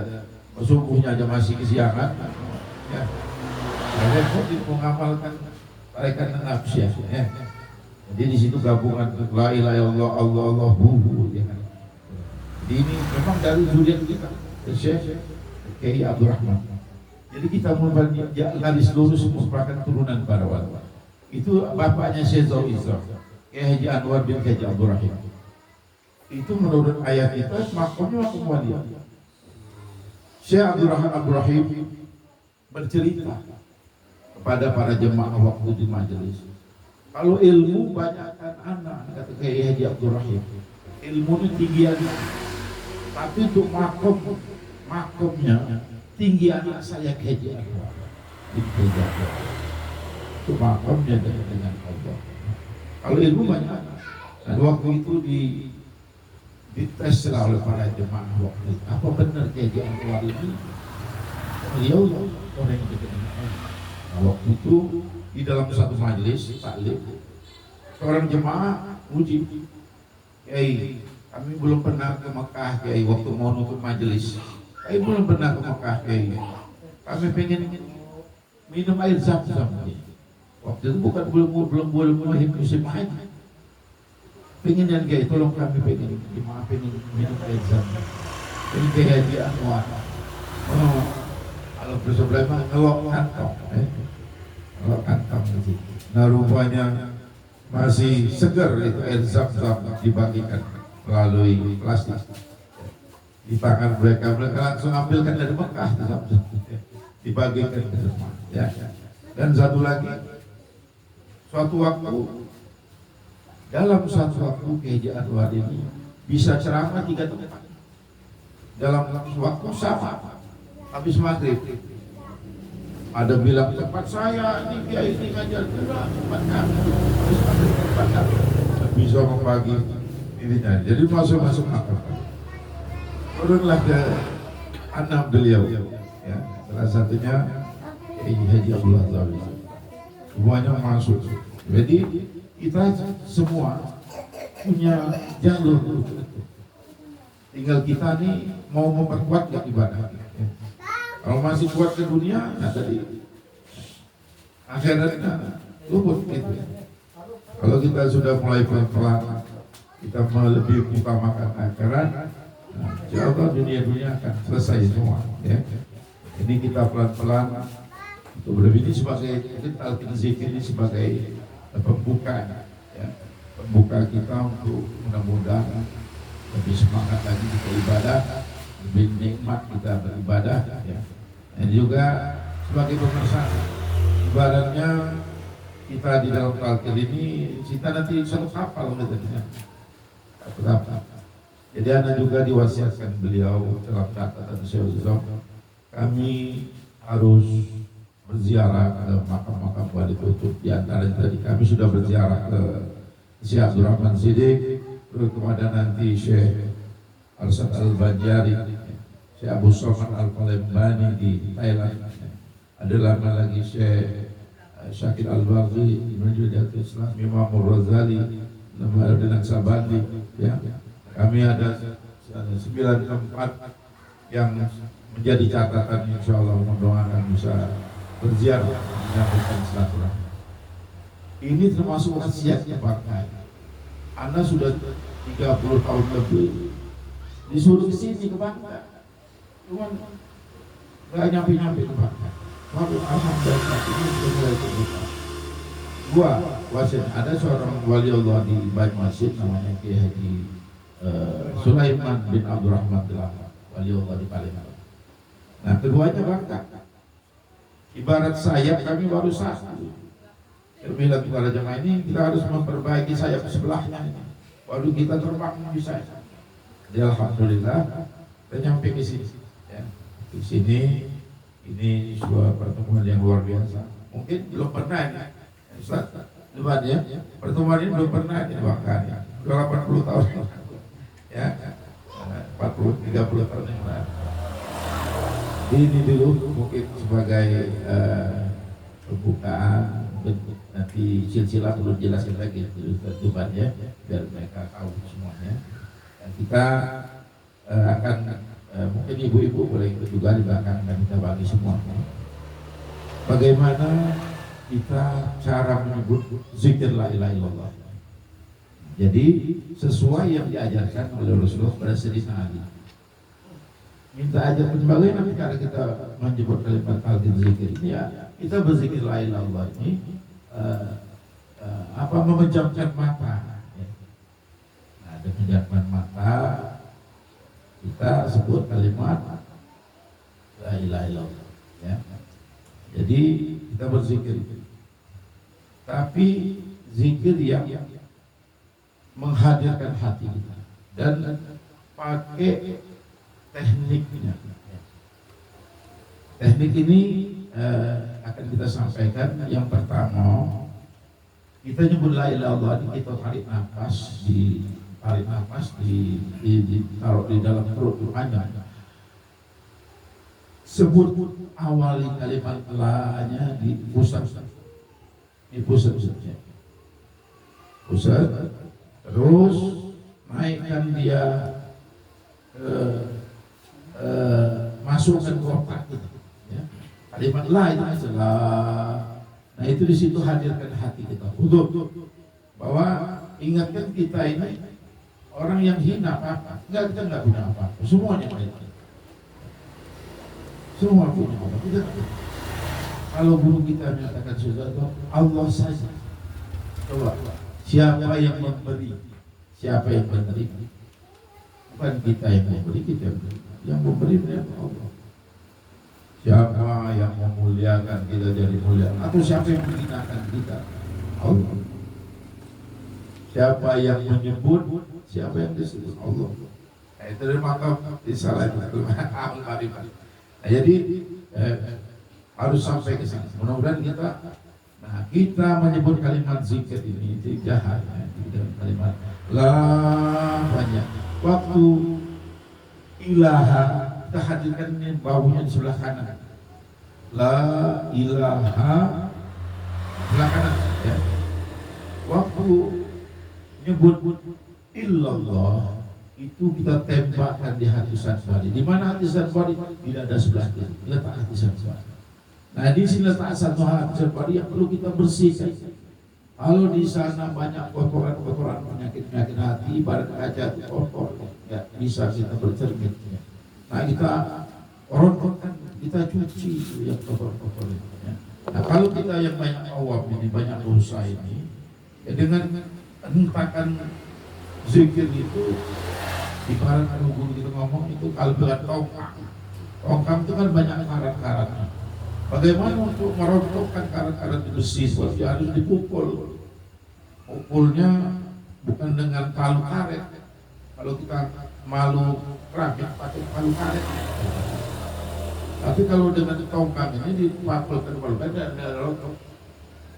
A: sungguhnya aja masih kesiangan ya, repot mengamalkan tarekat nafsi ya. Jadi di situ gabungan la ilaha illallah, Allah Allahu ya. Jadi ini memang dari zuriat kita, Syekh Kiai Abdurrahman. Jadi kita merupakan garis lurus merupakan turunan para wali. Itu bapaknya Syekh Zawizor, Kiai Haji Anwar bin Kiai Abdurrahim. Itu menurut ayat itu makomnya makom wali. Syekh Abdurrahim bercerita kepada para jemaah waktu di majelis, kalau ilmu banyakkan anak, kata Kiai Haji Abdurrahim, ilmu itu tinggian, tapi untuk makomnya tinggi anak saya Kiai Haji Anwar. Itu makomnya dengan Allah. Kalau ilmu banyak, dan waktu itu dites oleh para jemaah waktu itu, apa benar Kiai Haji Anwar ini beliau orang yang dekat dengan Allah. Nah, waktu itu di dalam satu majelis taklim, seorang jemaah uji, Kiai, kami belum pernah ke Mekah Kiai, waktu mau nutup majelis, Kiai belum pernah ke Mekah Kiai, kami pengen minum air zam-zam. Waktu itu belum boleh musim haji, pengen yang Kiai, tolong kami pengen jemaah pengen minum air zam-zam. Ini Kiai Haji Anwar, kalau bersebelah mah ngelok kantong, ngelok kantong itu. Nah rupanya masih segar itu air zam-zam dibagikan melalui plastik di tangan mereka langsung ambilkan dari Mekah, dibagikan ke rumah ya. Dan satu lagi, suatu waktu dalam satu waktu Kiai Haji Anwar ini bisa ceramah 3 tempat dalam waktu sama, habis maghrib. Ada bilang tempat saya ini kiai ini ngajar, enggak, tempat kami habis maghrib tempat kami, bisa membagi ininya. Jadi masuk akal. Turunlah ke anak beliau, ya, salah satunya Haji Abdullah Zawi. Semuanya masuk. Jadi kita semua punya jalur. Tinggal kita nih mau memperkuat gak ibadah. Kalau masih kuat ke dunia, nah tadi akhiratnya luput gitu. Kalau kita sudah mulai pelan-pelan, kita lebih utamakan akhirat, nah, insya Allah dunia akan selesai semua. Ya. Ini kita pelan-pelan. Ini sebagai talqin zikir ini sebagai pembuka, ya, pembuka kita untuk mudah-mudahan lebih semangat lagi kita ibadah, lebih nikmat kita beribadah, ya. Dan juga sebagai pemirsa, ibaratnya kita di dalam talqin ini kita nanti selalu hafal katanya. Jadi Anda juga diwasiatkan beliau dalam catatan Syekh Zom, kami harus berziarah ke makam-makam wali kutub. Di antara tadi kami sudah berziarah ke Syekh Abdul Rahman Siddiq, terus kepada nanti Syekh Arsad Al-Banjari, Syekh Abu Somad Al-Palembani di Thailand. Ada lama lagi Syekh Syakir Al-Baghi, Majlis Islam, Imam Al-Razali, nama Ardina Sabandi, ya. Kami ada 9 tempat yang menjadi catatan, insya Allah mendoakan bisa berziarah menyampaikan silaturahmi. Ini termasuk wasiatnya Pak Kai. Anda sudah 30 tahun lebih disuruh ke sini ke Bangka, cuman nggak nyampe ke Bangka. Lalu alhamdulillah ini sudah mulai terbuka. Gua wasiat, ada seorang wali Allah di Banyuasin namanya Kiai Haji Sulaiman bin Abdurrahman Delama, wali Allah di Palembang. Nah keduanya Bangka. Ibarat sayap kami baru satu. Bilang kepada jemaah ini kita harus memperbaiki sayap sebelahnya ini. Baru kita terbang bisa. Jadi alhamdulillah kita nyampe ke sini. Ya. Di sini ini sebuah pertemuan yang luar biasa. Mungkin belum pernah ya, Ustaz. Depan ya. Pertemuan ini belum pernah dilakukan. Sudah 80 tahun. Ya. 30 tahun yang lalu. Ini dulu mungkin sebagai pembukaan, nanti silsilah perlu jelasin lagi depannya biar mereka tahu semuanya. Dan kita akan mungkin ibu-ibu boleh ikut juga di belakang dan kita bagi semuanya. Bagaimana kita cara menyebut zikir la ilaha illallah. Jadi sesuai yang diajarkan oleh Rasulullah pada Sayyidina Ali. Minta ajar bagaimana cara kita menyebut kalimat talqin zikir ini, ya kita berzikir la ilaha illallah ini memejamkan mata, ya. Nah, ada pejamkan mata kita sebut kalimat la ilaha illallah, ya. Jadi kita berzikir, tapi zikir yang menghadirkan hati kita dan pakai tekniknya. Teknik ini akan kita sampaikan. Yang pertama, kita nyebut la ilaha illallah, kita tarik nafas, ditaruh di dalam perut panjang. Sebut awali kalimat la-nya di pusat saja. Pusat, terus naikkan dia ke masukkan ke otak kita, ya. Kalimat la itu adalah, nah itu di situ hadirkan hati kita untuk bahwa ingatkan kita ini orang yang hina apa, kita nggak punya apa-apa, semuanya baik, semua punya apa kita. Kalau guru kita menyatakan sesuatu, Allah saja. Coba siapa yang memberi, siapa yang menerima? Bukan kita yang memberi, kita yang memberi Allah. Siapa yang memuliakan kita jadi mulia, atau siapa yang menghinakan kita? Allah. siapa yang menyebut, siapa yang disebut Allah. Nah, itu dari makam disalahin. Nah, jadi harus sampai ke sana. Mudah-mudahan kita menyebut kalimat zikir ini jahat, kalimat lah banyak. Waktu ilaha kita hadirkan ini baunya di sebelah kanan. La ilaha sebelah kanan ya. Waktu nyebut illallah itu kita tembakkan di hati sanubari. Di mana hati sanubari? Tidak ada sebelah kiri. Letak hati sanubari. Nah di sini letak satu hati sanubari yang perlu kita bersihkan. Kalau di sana banyak kotoran-kotoran penyakit hati, ibarat kaca itu kotor, ya bisa kita bercermin. Nah kita rontokan, kita cuci yang kotor-kotor itu. Ya. Nah kalau kita yang banyak awam ini, banyak dosa ini, ya dengan hentakan zikir itu, ibarat kalau guru kita ngomong itu kalbelan tongkang. Tongkang itu kan banyak karat-karatnya. Bagaimana untuk merontokkan karat-karat itu besi? Dia harus dipukul. Pukulnya bukan dengan palu karet. Kalau kita malu keramik pakai palu karet. Tapi kalau dengan tongkang ini dipakulkan palu karet dan rontok.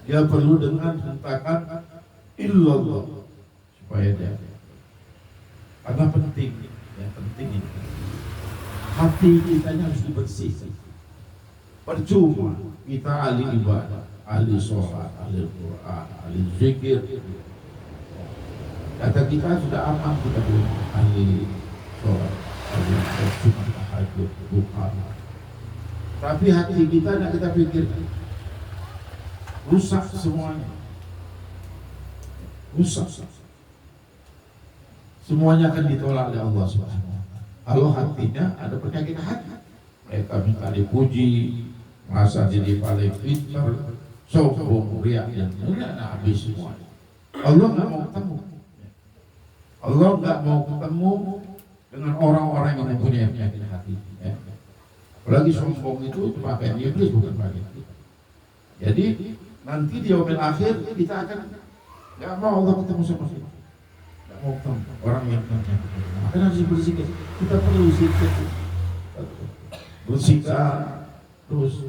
A: Dia perlu dengan hentakan illallah supaya dia. Karena penting, ya penting ini. Hati kita harus dibersihkan. Percuma kita ahli ibadah, ahli sholat, ahli Quran, ahli zikir. Kata kita sudah aman, kita belum ahli sholat, ahli sholat, tahajud, bukan. Tapi hati kita tidak kita pikir rusak semuanya, rusak. Semuanya akan ditolak oleh Allah Subhanahu Wa Taala. Kalau hatinya ada penyakit hati, mereka minta dipuji, merasa diri paling pintar, sombong, riak, dan habis semua. Allah nggak mau ketemu. Allah nggak mau ketemu dengan orang-orang yang mempunyai penyakit hati. Ya. Apalagi sombong itu pakaian iblis, bukan pakaian kita. Jadi nanti di yaumil akhir kita akan nggak mau Allah ketemu sama kita. Nggak mau ketemu orang yang punya. Maka harus bersihkan. Kita perlu zikir, bersihkan terus.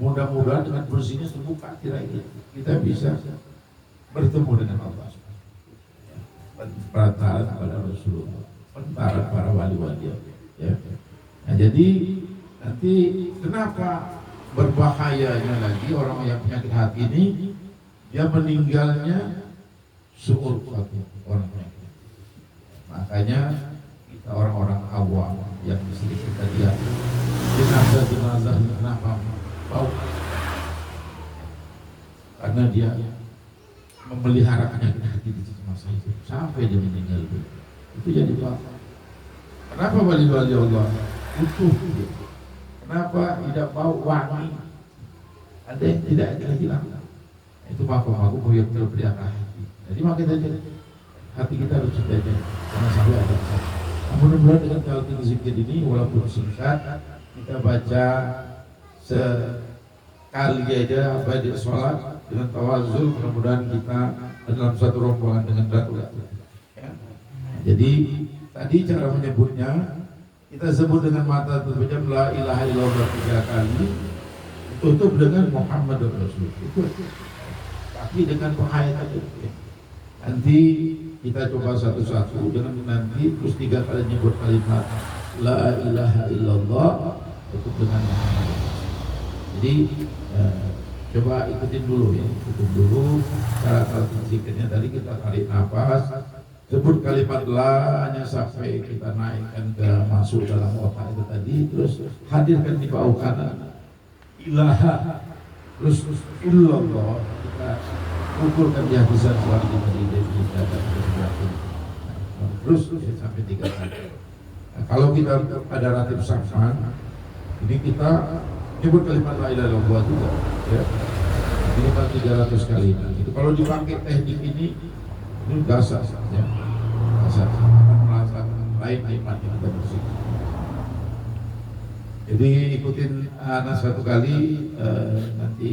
A: Mudah-mudahan dengan bersihnya terbuka kira-kira kita bisa bertemu dengan Allah. Perantara kepada Rasulullah, perantara para wali-wali. Ya. Nah, jadi nanti kenapa berbahayanya lagi orang yang penyakit hati ini, dia meninggalnya su'ul khatimah orang penyakit. Makanya kita orang-orang awam yang di sini kita lihat jenazah kenapa bau? Karena dia memelihara penyakit hati di masa itu sampai dia meninggal itu jadi bau. Kenapa wali-wali Allah utuh? Kenapa tidak bau wangi? Ada yang tidak hilang. Itu makom yang terpelihara hati. Jadi makanya hati kita harus dijaga jangan sampai ada kesalahan. Mudah-mudahan dengan kalau zikir ini walaupun singkat kita baca sekali aja baik di sholat dengan tawazul, mudah-mudahan kita dalam satu rombongan dengan batu-batu. Ya. Jadi tadi cara menyebutnya kita sebut dengan mata terpejam la ilaha illallah 3 kali, tutup dengan Muhammad Rasul. Itu. Tapi dengan penghayatan itu. Nanti kita coba satu-satu dengan nanti terus 3 kali nyebut kalimat la ilaha illallah tutup dengan Muhammad. Jadi coba ikutin dulu ya, ikutin dulu cara zikirnya. Tadi kita tarik nafas, sebut kalimat la hanya sampai kita naikkan ke masuk dalam otak itu tadi, terus hadirkan di bawah kanan ilaha, terus illallah kita ukurkan di hati suara kita di kita terus sampai 3 kali. Nah, kalau kita ada ratib safan, ini kita nyebut kalimat la ilaha illallah juga ya. Ini kan 300 kali. Nah, itu kalau dipakai teknik ini dasar ya. Dasar akan merasakan lain nikmat yang kita bersih. Jadi ikutin anak satu kali nanti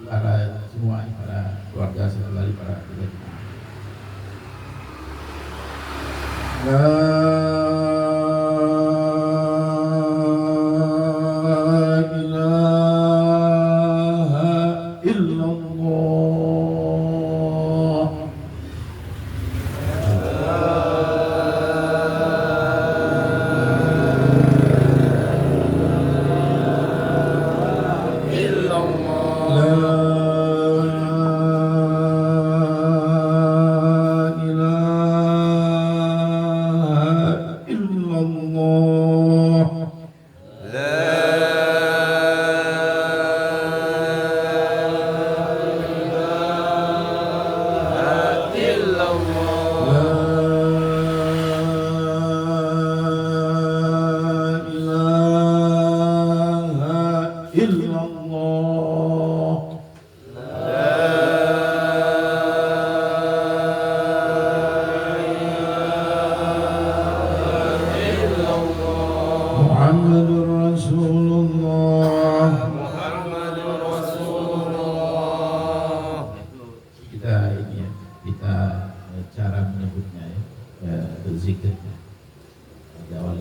A: para semua para keluarga satu kali para ilaha illallah. Muhammadur Rasulullah. Kita ini ya, kita cara menyebutnya ya, berzikir. Di awal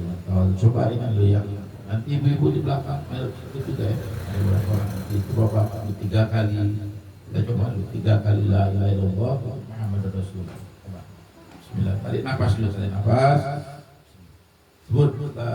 A: coba ini dulu yang nanti ibu-ibu di belakang itu juga ya. Ada beberapa orang itu bapak di 3 kali. Kita coba dulu 3 kali la ilaha illallah Muhammadur Rasulullah. Coba. Bismillah. Tarik nafas dulu, tarik nafas. Sebut kita.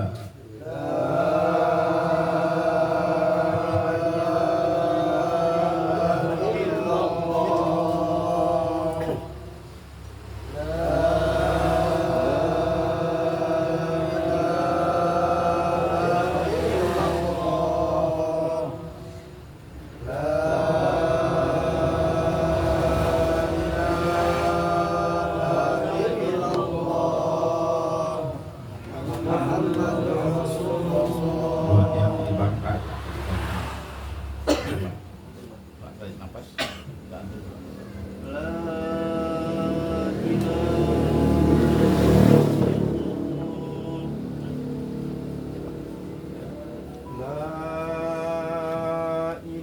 A: Buat yang di bangkai. Coba tarik nafas.
C: La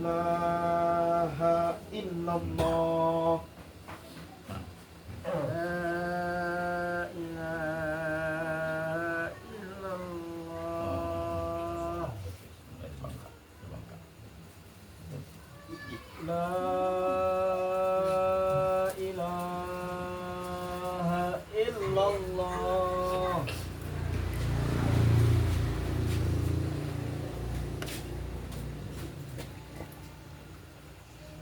C: ilaha illallah. La ilaha illallah. La ilaha illallah.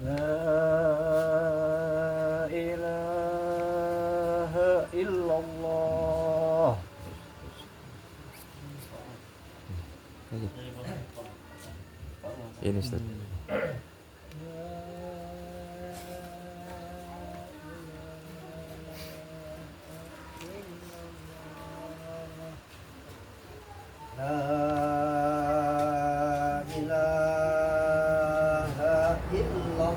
C: La ilaha illallah.
D: Ini Ustaz.
C: La ilaha illallah.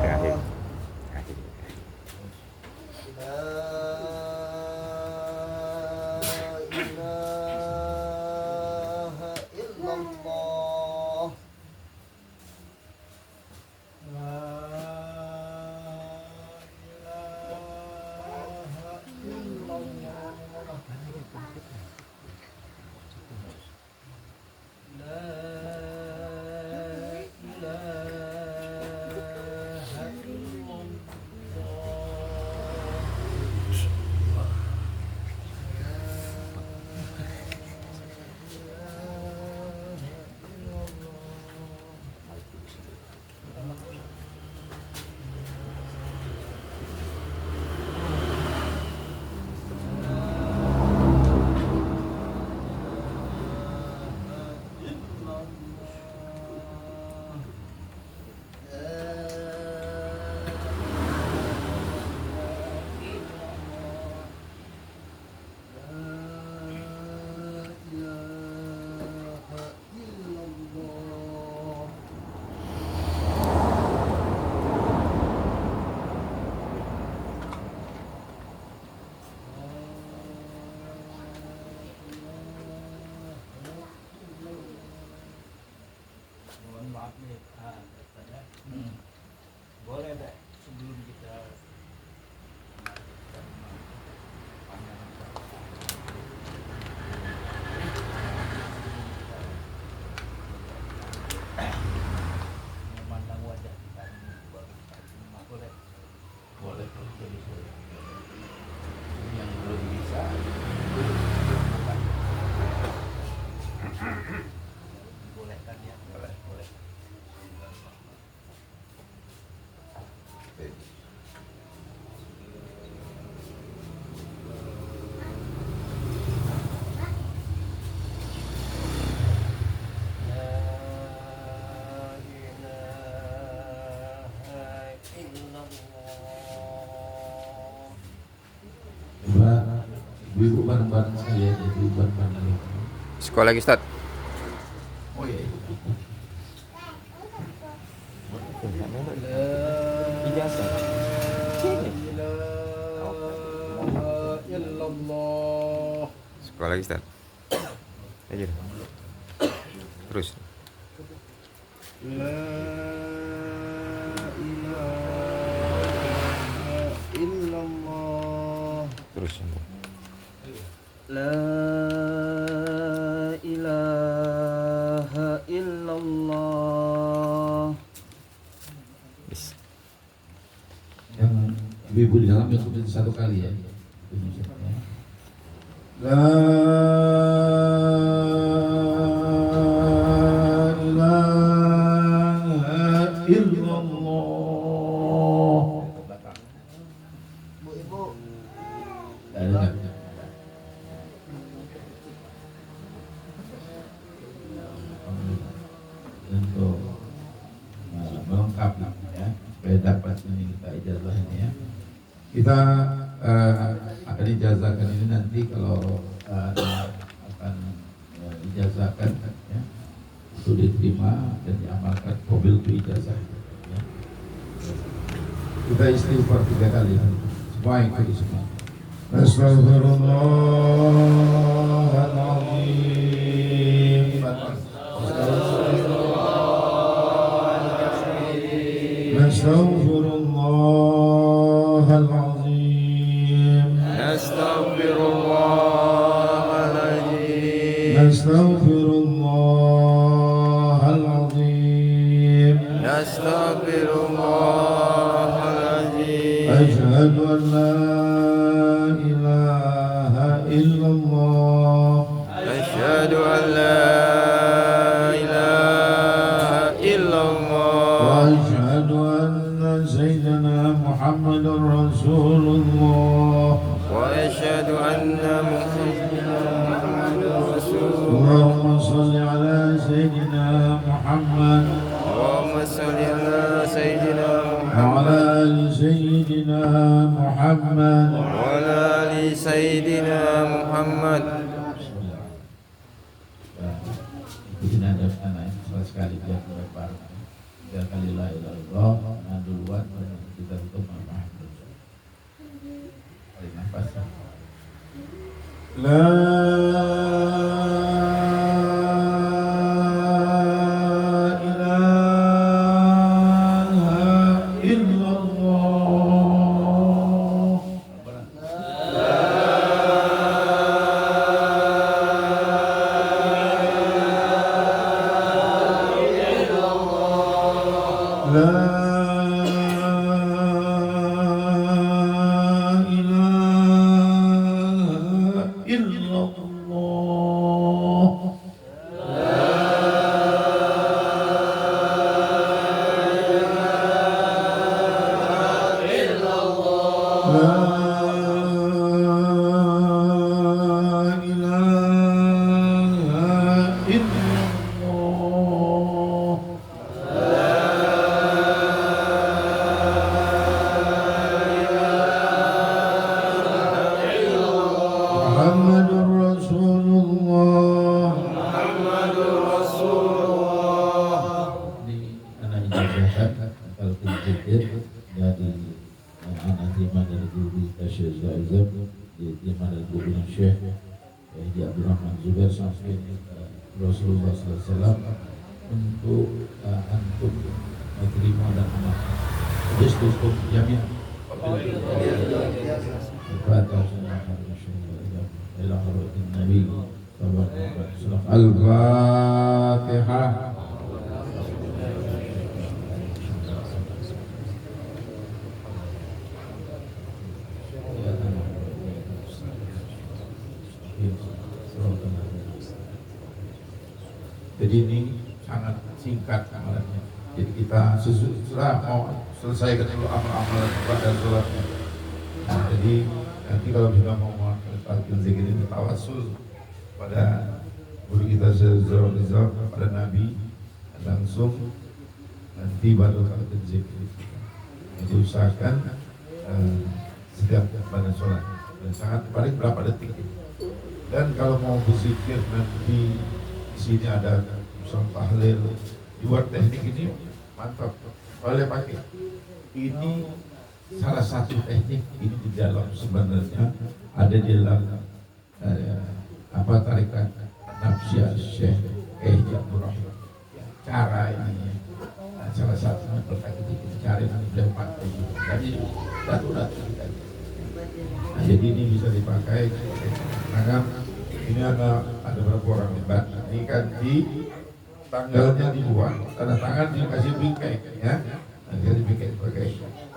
D: Terakhir.
C: La ilaha illallah. La ilaha illallah. La ilaha Mohon maaf nih, katanya boleh deh sebelum kita panjang
A: ibu bareng-bareng sekalian, ibu bareng-bareng.
D: Sekolah lagi, Ustaz.
A: Oh iya.
D: Ijazah.
C: illallah.
D: Sekolah lagi, Ustaz. Aja. Terus.
C: La ilaha illallah.
D: Terus.
C: La ilaha illallah.
D: Bis.
A: Yang ibu di dalam itu satu kali ya. La ilaha illallah. Bu ibu. Ada. Untuk melengkapi ya supaya dapat ini kita ijazah ini ya. Kita akan ijazahkan ini nanti kalau akan ijazahkan ya, itu diterima dan diamalkan mobil itu ijazah ya. Kita istighfar 3 kali semua ikut semua. Astagfirullahaladzim. Astagfirullahaladzim.
D: Astaghfirullahaladzim.
A: Astagfirullahaladzim.
D: Astaghfirullahaladzim.
A: Asyhadu an la ilaha illallah.
D: Asyhadu an la ilaha illallah.
A: Wa asyhadu anna sayyidina Muhammadar Rasulullah.
D: Wa asyhadu anna Muhammadan Rasulullah.
A: Allahumma shalli ala sayyidina Muhammad
D: Allahumma shalli ala sayyidina
A: wa
D: Muhammad
A: ala ali sayyidina Muhammad.
D: wa ala ali sayyidina Muhammad.
A: Ikutin adab anak salah sekali dia berapa 3 kali la ilaha illallah. Nah duluan kita tutup sama tarik nafas. La ilaha illallah. La ilaha illallah. La ilaha illallah. Muhammadur Rasulullah. Ini anak ijazahkan kalau terjadi dari anak terima dari guru kita Syekh Zaizab, terima dari guru Syekh Haji Abdul Rahman Zubair sampai Rasulullah SAW untuk antum terima dan amalkan. Terus tutup jamiah. Al-Fatihah. Jadi ini sangat singkat amalannya. Jadi kita setelah mau selesaikan dulu amal-amalan pada sholatnya. Nah, jadi nanti kalau kita mau melakukan zikir ini tawasul pada guru kita Zul pada Nabi langsung nanti baru melakukan zikir. Jadi usahakan setiap pada sholat. dan sangat paling berapa detik. Dan kalau mau berzikir nanti di sini ada usul tahlil, luar teknik ini mantap, boleh pakai. Ini salah satu teknik ini di dalam sebenarnya ada di dalam tarikat Nafsiyah Syekh Abdul Rahman. Cara ini salah satunya berkait kita cari beliau pakai juga. Jadi datu-datu kita. Nah, jadi ini bisa dipakai. Karena ini ada beberapa orang hebat. Ini kan di tanggalnya dibuat, tanda tangan dikasih bingkai, ya. Jadi bingkai sebagai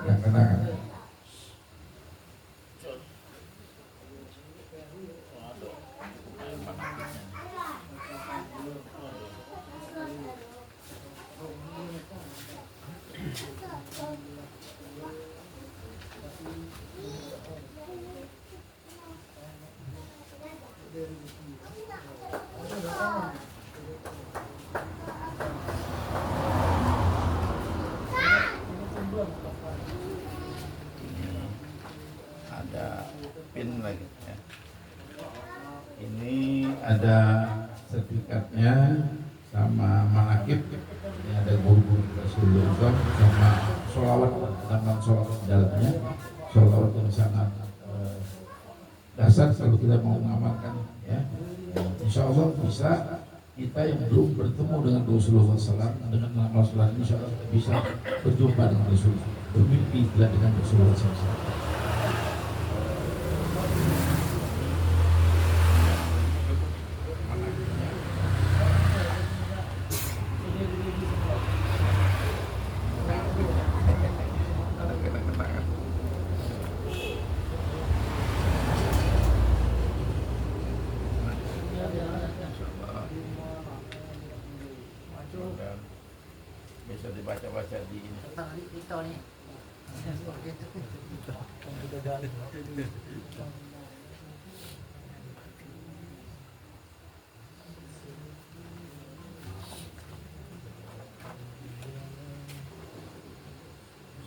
A: kenangan. Ada pin lagi ya. Ini ada sertifikatnya sama manakib. Ini ada guru-guru Rasulullah sama sholawat, tentang sholawat di dalamnya. Sholawat yang sangat dasar kalau kita mau mengamalkan ya. Insya Allah bisa kita yang belum bertemu dengan Rasulullah SAW dengan amal sholat, insya Allah bisa berjumpa dengan Rasulullah, bermimpi dengan Rasulullah SAW. Bisa dibaca-baca di ini.
E: Itu nih.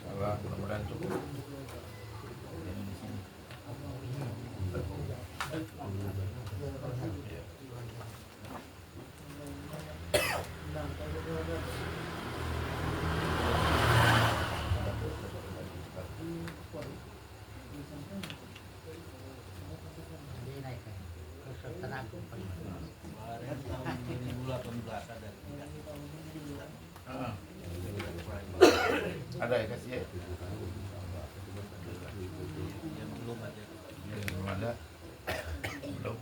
A: Salah, mudah-mudahan cukup. Ini di sini. Ada ya kasih ya? Belum ada. Belum.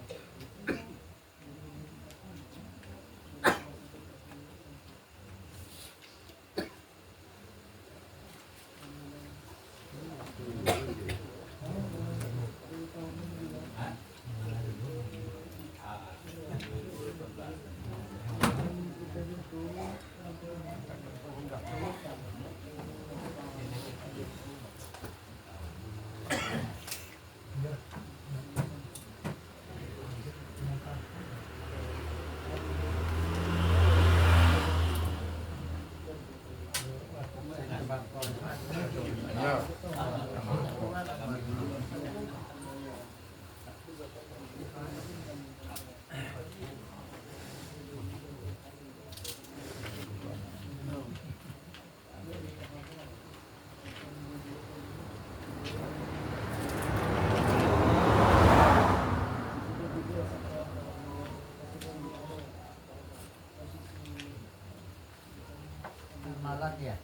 E: Malat ya.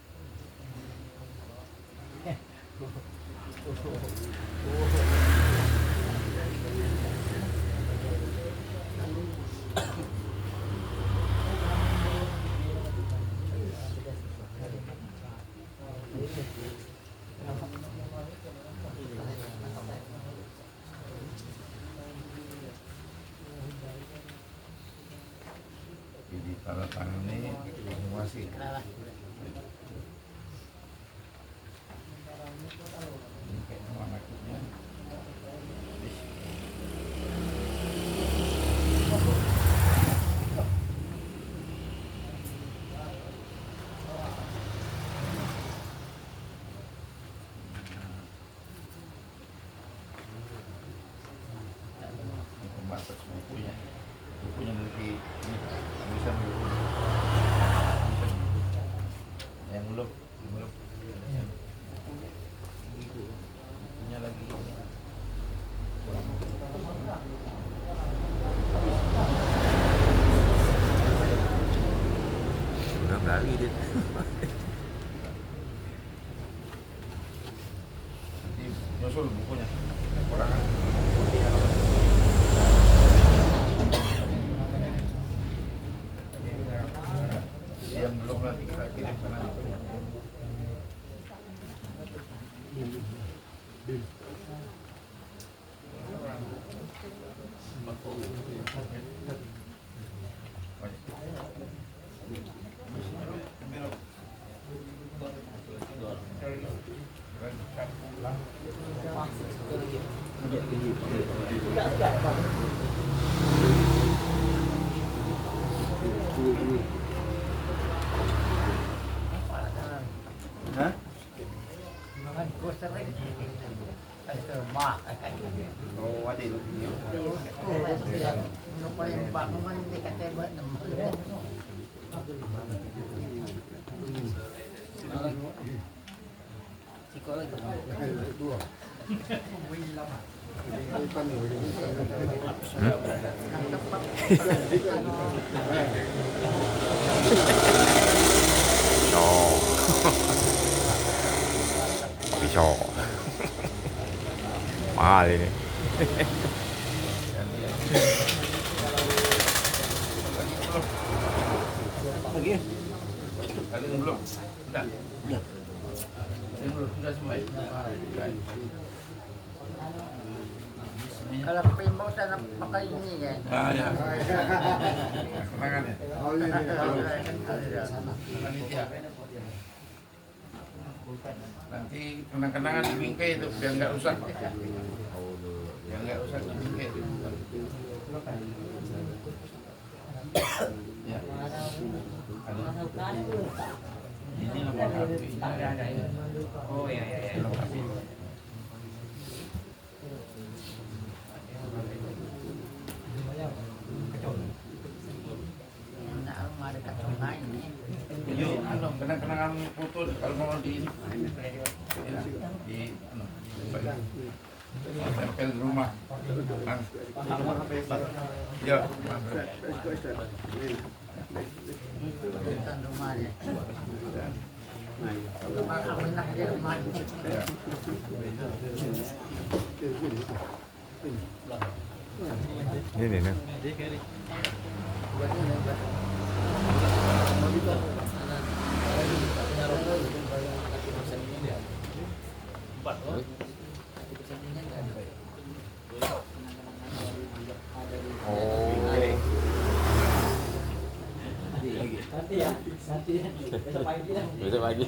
A: Jadi tanda tangan ini masih. Ini kayaknya manakibnya. bisa yang belum punya lagi
D: Udah lagi dia.
A: nanti nyusul bukunya kekurangan yang belum lagi kita kirim ke nanti. Hah?
E: Makan kos lagi. Itu mah kayak gitu.
A: Oh, ada itu.
E: Ano pa yung bangungan hindi ka tayo naman. Siko lagi.
D: Oh. Bisa. Mahal ini.
A: Ada yang belum? Sudah. Yang belum sudah semua.
E: Kalau primos na pakai ini ya.
A: Ah ya. Kenangan ya. Nanti kenang-kenangan di bingkai itu biar nggak rusak. Biar nggak rusak di bingkai itu. Ya. Ini nomor HP. Oh iya iya. Nomor HP.
E: Ada kacungan ini.
A: Yuk, kenang-kenangan foto kalau mau di ini. Ya, di tempel di rumah. Ya,
E: Bukan rumahnya. Rumah kami nak di rumah.
D: Ini nih. Besok pagi.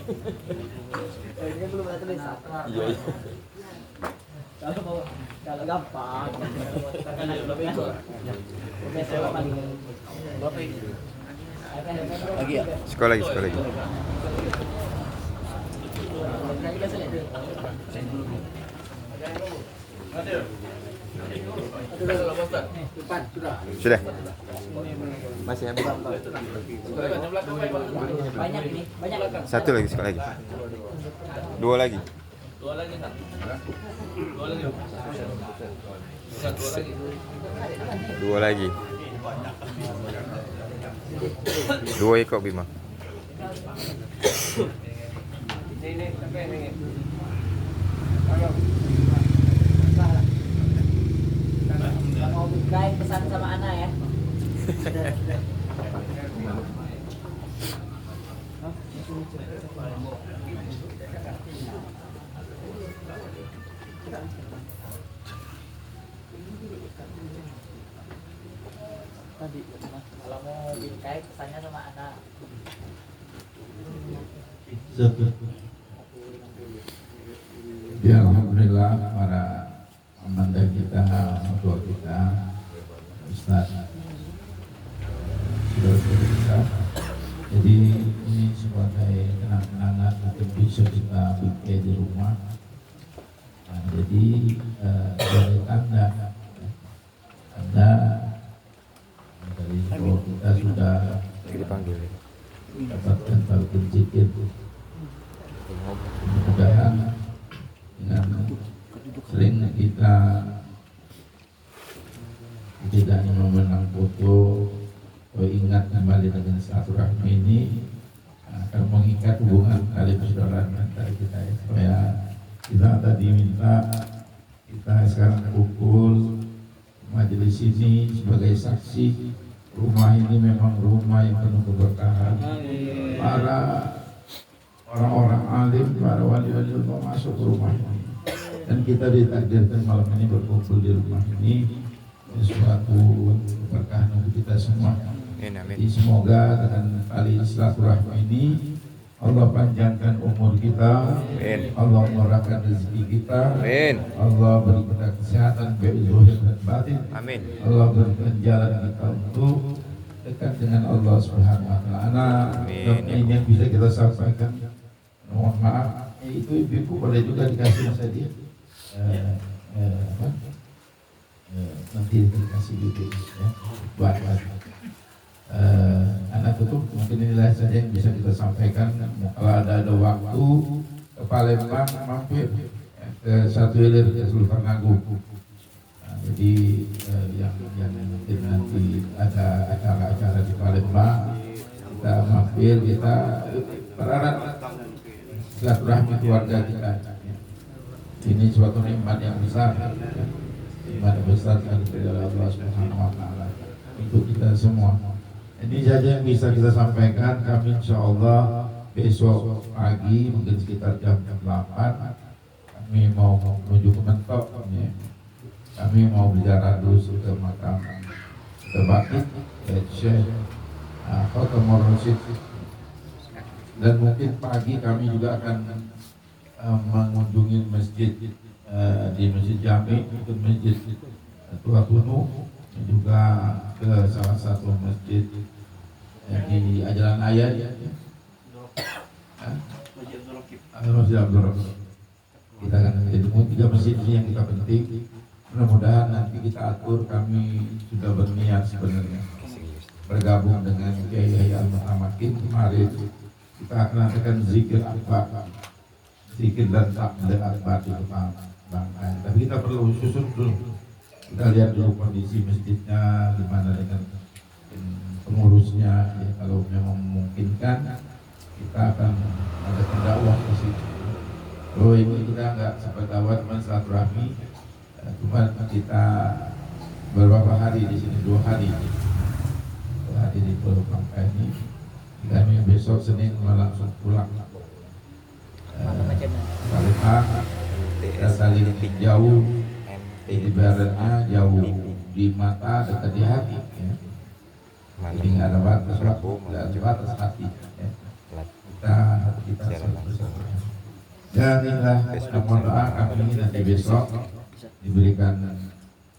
F: Ini kan belum ada tulisan.
D: Iya.
F: Kalau gampang. Karena belum itu. Besok paling berapa ini? Lagi ya?
D: Sekolah lagi, sekolah lagi. Sudah. Masih habis.
F: Banyak ini, banyak.
D: Satu lagi, sekolah lagi. Dua lagi. Dua lagi. Dua ekor Bima.
F: Mau guys pesan sama Ana ya. Tadi kalau mau bingkai pesannya sama Ana.
A: Ya, alhamdulillah para amanda kita, orang kita, Ustaz sudah kita. Jadi ini sebagai kenang-kenangan untuk bisa kita bikin di rumah. Nah, jadi sebagai tanda dari
D: dipanggil.
A: mendapatkan talqin zikir. Mudah-mudahan dengan sering kita tidak memenang foto atau ingat kembali dengan silaturahmi ini akan mengikat hubungan tali persaudaraan antara kita ya. Supaya kita tadi minta kita sekarang kumpul majelis ini sebagai saksi rumah ini memang rumah yang penuh keberkahan. Para orang-orang alim, para wali-wali Allah masuk ke rumah ini dan kita ditakdirkan malam ini berkumpul di rumah ini. Suatu keberkahan untuk kita semua. Jadi semoga dengan tali silaturahmi ini Allah panjangkan umur kita, Allah murahkan rezeki kita, Allah beri kita kesehatan baik zahir dan batin, Allah berikan jalan kita untuk dekat dengan Allah Subhanahu Wa Taala. Ini yang bisa kita sampaikan. Mohon maaf, itu ibu boleh juga dikasih saja. Nanti dikasih gitu ya, buat anak tutup mungkin inilah saja yang bisa kita sampaikan. Kalau ada waktu ke Palembang mampir ya, ke Satu Hilir ke Sultan Agung. Jadi yang mungkin nanti ada acara-acara di Palembang kita mampir, kita berharap silaturahmi keluarga kita. Ini suatu nikmat yang besar. Ibadah besar dari Allah Subhanahu Wa Taala untuk kita semua. Ini saja yang bisa kita sampaikan. Kami insya Allah besok pagi mungkin sekitar jam 8 kami mau menuju ke Mentok ya. Kami mau berjalan dulu ke makam terbakit Syekh Khotamur Rasyid, dan mungkin pagi kami juga akan mengunjungi masjid di Masjid Jami, ke Masjid Tua Tunu, juga ke salah satu masjid di Ajalan Ayat ya. Masjid Abdul Rahim. Kita akan ketemu 3 masjid ini yang kita penting. Mudah-mudahan nanti kita atur. Kami sudah berniat sebenarnya bergabung dengan Kiai Al-Mutamakin. Kemarin kita akan adakan zikir akbar, zikir dan takbir akbar di depan bangkai. Tapi kita perlu susun dulu. Kita lihat dulu kondisi masjidnya gimana dengan pengurusnya. Ya, kalau memang memungkinkan kita akan ada dakwah ke situ. Oh ini kita nggak sempat dakwah teman silaturahmi, cuma kita beberapa hari di sini, 2 hari. 2 hari di Pulau Bangkai ini. Kami besok Senin langsung pulang. Palembang. Kita saling jauh, ibaratnya jauh di mata, dekat di hati ya. Jadi nggak ada batas waktu, nggak ada batas hati ya. Kita bersama. Dan inilah mohon doa kami nanti besok diberikan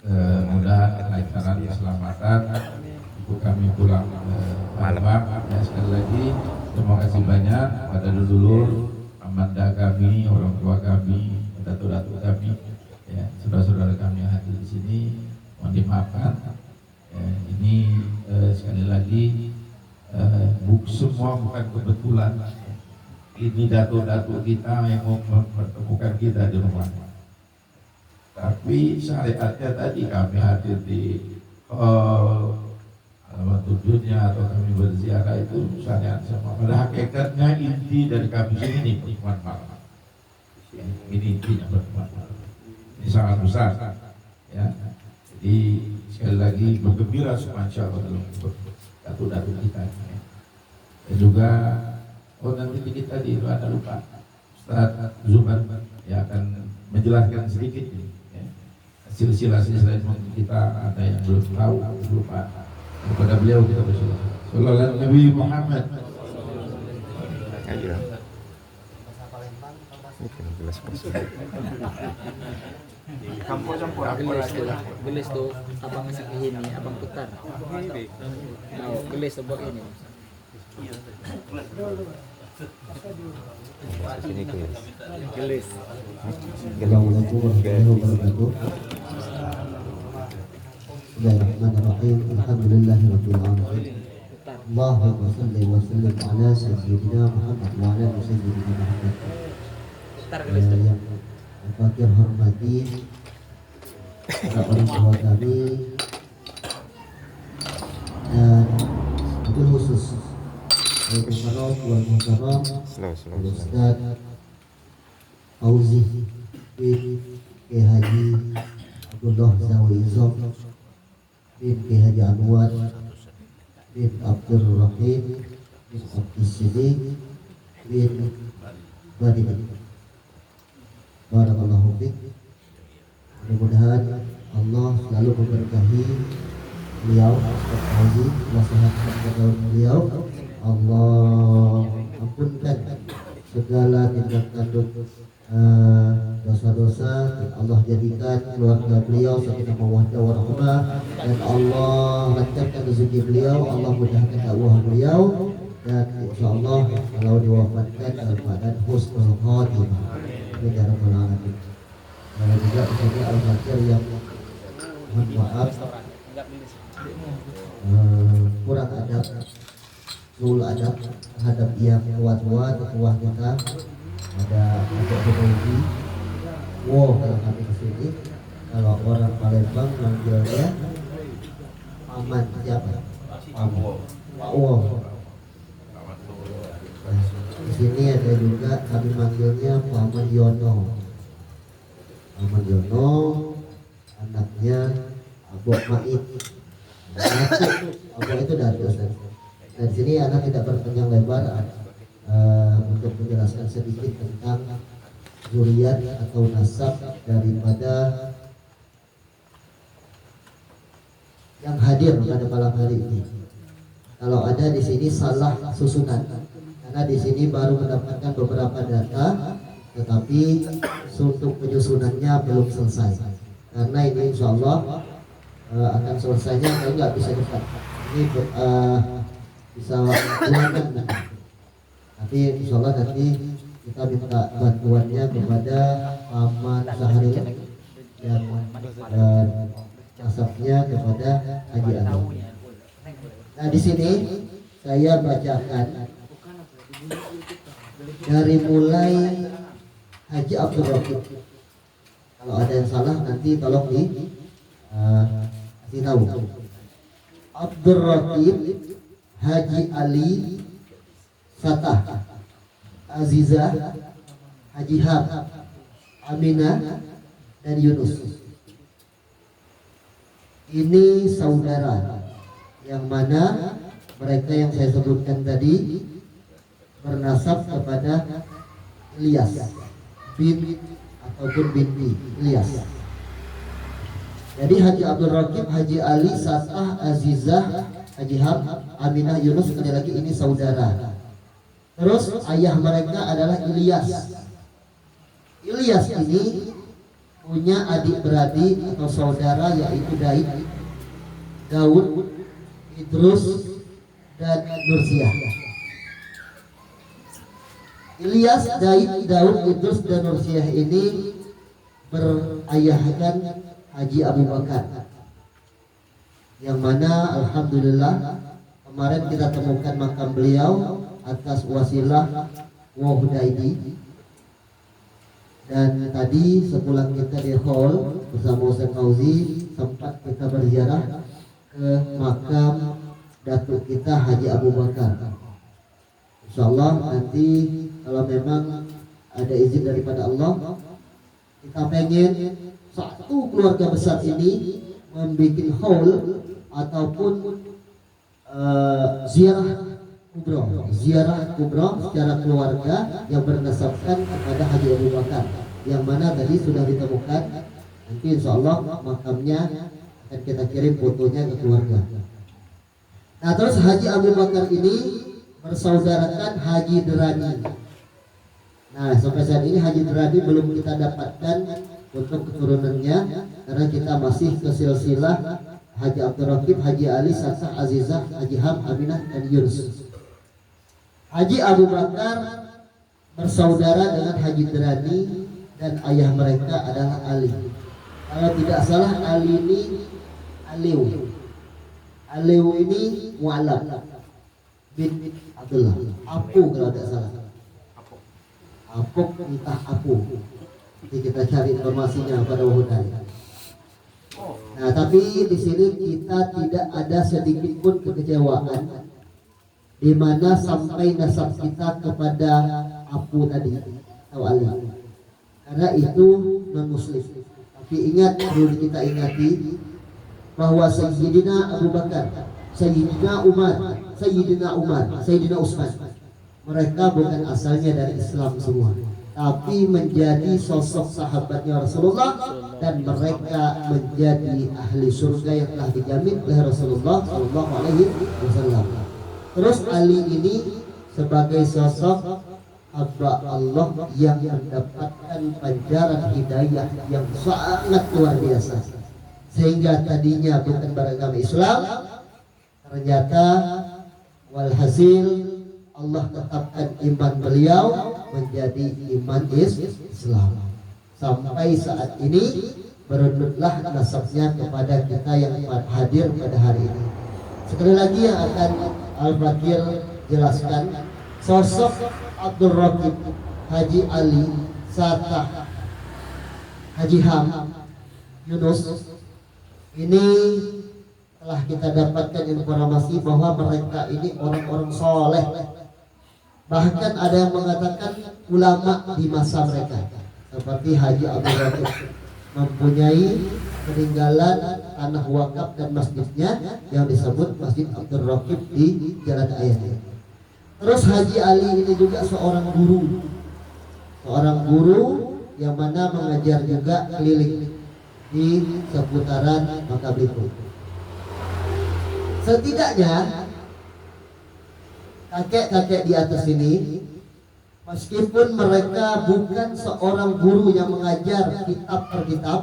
A: kemudahan, kelancaran, keselamatan untuk kami pulang ke Palembang ya. Sekali lagi terima kasih banyak pada dulur amanda kami, orang tua kami, datuk-datuk kami, ya, saudara-saudara kami yang hadir di sini, mohon dimaafkan. Ya, ini sekali lagi semua bukan kebetulan. Ini datuk-datuk kita yang mempertemukan kita di rumah. Tapi syariatnya tadi kami hadir di alamat tujuannya atau kami berziarah itu syariat sama. Pada hakikatnya inti dari kami ini pertemuan malam. Ini intinya pertemuan malam. Ini sangat besar, ya. Jadi sekali lagi bergembira semua insya Allah dalam datuk-datuk kita. Ya. Dan juga nanti dikit tadi itu ada lupa Ustaz Zuban yang akan menjelaskan sedikit ya. Silsilah kita ada yang belum tahu, lupa. Kepada beliau kita bersyukur. Sallallahu alaihi Nabi Muhammad.
D: Ayo. Ini jelas pasti.
F: Gelis tuh abang ngasih ke ini, abang putar. Mau gelis tuh buat ini.
D: Sini gelis.
F: Gelis.
G: Assalamualaikum warahmatullahi wabarakatuh. Bismillahirrahmanirrahim. Alhamdulillahirabbil alamin. Allahumma salli wa sallim ala sayyidina Muhammad wa ala sayyidina Muhammad. Yang Fakir hormati para orang tua kami dan itu khusus Al-Mukarram wal Mukarram Ustaz Fauzi bin K. Haji Abdullah Zawi Izam bin K. Haji Anwar bin Abdul Rahim bin Abdul Siddiq bin Bani Barakallahu fiik. Mudah-mudahan Allah selalu memberkahi beliau, Ustaz Fauzi, nasihatkan kepada beliau. Allah ampunkan segala tindakan dosa-dosa, dan Allah jadikan keluarga beliau sakinah mawaddah warahmah, dan Allah lancarkan rezeki beliau, Allah mudahkan dakwah beliau, dan insyaallah kalau diwafatkan dalam keadaan husnul khatimah. Ya Rabbal Alamin. Juga di sini Al-Fakir yang mohon maaf kurang adab, sul adab terhadap yang tua-tua kita. Ada Jokowi, wow kalau kami kesini, kalau orang Palembang manggilnya paman siapa? Paman. Wow. Di sini ada juga kami manggilnya Paman Yono. Paman Yono, anaknya Abok Mait. Abok itu dari Ustaz. Nah, di sini anak tidak berpanjang lebar untuk menjelaskan sedikit tentang zuriat atau nasab daripada yang hadir pada malam hari ini. Kalau ada di sini salah susunan, karena di sini baru mendapatkan beberapa data, tetapi untuk penyusunannya belum selesai. Karena ini insya Allah akan selesainya kalau nggak bisa cepat. Ini bisa bulanan. Tapi insya Allah nanti kita minta bantuannya kepada Paman Saharil yang nasabnya kepada Haji Anwar. Nah di sini saya bacakan dari mulai Haji Abdul Rakib. Kalau ada yang salah nanti tolong kasih tahu. Abdul Rakib, Haji Ali, Fatah, Azizah, Haji Hab, Aminah, dan Yunus. Ini saudara yang mana mereka yang saya sebutkan tadi bernasab kepada Ilyas bin ataupun binti Ilyas. Jadi Haji Abdul Rakib, Haji Ali, Satah, Azizah, Haji Hab, Aminah, Yunus, sekali lagi ini saudara. Terus ayah mereka adalah Ilyas. Ilyas ini punya adik-beradik atau saudara yaitu Daud, Idrus, dan Nursiah. Ilyas, Daud, Idrus, dan Nursiah ini berayahkan Haji Abu Bakar, yang mana alhamdulillah kemarin kita temukan makam beliau atas wasilah Wahudaidi. Dan tadi sepulang kita di hall bersama Ustaz Fauzi sempat kita berziarah ke makam datuk kita Haji Abu Bakar. Insyaallah nanti kalau memang ada izin daripada Allah, kita pengen satu keluarga besar ini membuat hall ataupun ziarah kubra secara keluarga yang bernasabkan kepada Haji Abu Bakar, yang mana tadi sudah ditemukan. Nanti insya Allah makamnya akan kita kirim fotonya ke keluarga. Nah terus Haji Abu Bakar ini bersaudarakan Haji Derani. Nah sampai saat ini Haji Derani belum kita dapatkan untuk keturunannya, karena kita masih ke silsilah Haji Abdul Rakib, Haji Ali, Satah, Azizah, Haji Ham, Aminah, dan Yunus. Haji Abu Bakar bersaudara dengan Haji Derani dan ayah mereka adalah Ali. Kalau tidak salah Ali ini Aliu ini mu'alaf. bin Abdullah. Apu kalau tidak salah. Apuk entah Apu. Nanti kita cari informasinya pada waktu hari. Nah, tapi di sini kita tidak ada sedikit pun kekecewaan di mana sampai nasab kita kepada Apu tadi atau Ali. Karena itu non muslim. Tapi ingat, perlu kita ingati bahwa Sayyidina Abu Bakar, Sayyidina Umar, Sayyidina Utsman, mereka bukan asalnya dari Islam semua, tapi menjadi sosok sahabatnya Rasulullah dan mereka menjadi ahli surga yang telah dijamin oleh Rasulullah Shallallahu Alaihi Wasallam. Terus Ali ini sebagai sosok hamba Allah yang mendapatkan pancaran hidayah yang sangat luar biasa, sehingga tadinya bukan beragama Islam, ternyata walhasil Allah tetapkan iman beliau menjadi iman Islam. Sampai saat ini berunutlah nasabnya kepada kita yang hadir pada hari ini. Sekali lagi yang akan Al-Fakir jelaskan, sosok Abdul Raqib Haji Ali Satah Haji Ham Yunus ini telah kita dapatkan informasi bahwa mereka ini orang-orang soleh. Bahkan ada yang mengatakan ulama di masa mereka, seperti Haji Abdul Raqib mempunyai peninggalan tanah wakaf dan masjidnya yang disebut Masjid Abdul Raqib di Jalan Ayat. Terus Haji Ali ini juga seorang guru yang mana mengajar juga keliling di seputaran Bangka Belitung. Setidaknya kakek-kakek di atas ini, meskipun mereka bukan seorang guru yang mengajar kitab per kitab,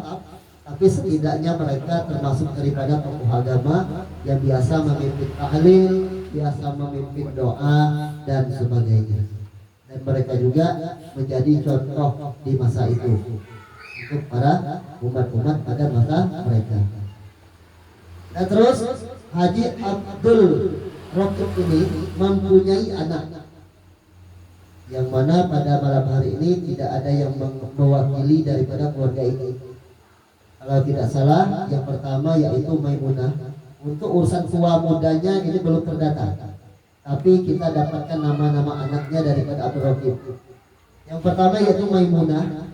G: tapi setidaknya mereka termasuk daripada tokoh agama yang biasa memimpin tahlil, biasa memimpin doa dan sebagainya. Dan mereka juga menjadi contoh di masa itu untuk para umat-umat pada masa mereka. Dan terus Haji Abdul Raqib ini mempunyai anak, yang mana pada malam hari ini tidak ada yang mewakili daripada keluarga ini. Kalau tidak salah, yang pertama yaitu Maimunah. Untuk urusan tua mudanya ini belum terdata, tapi kita dapatkan nama-nama anaknya daripada Abdul Raqib. Yang pertama yaitu Maimunah.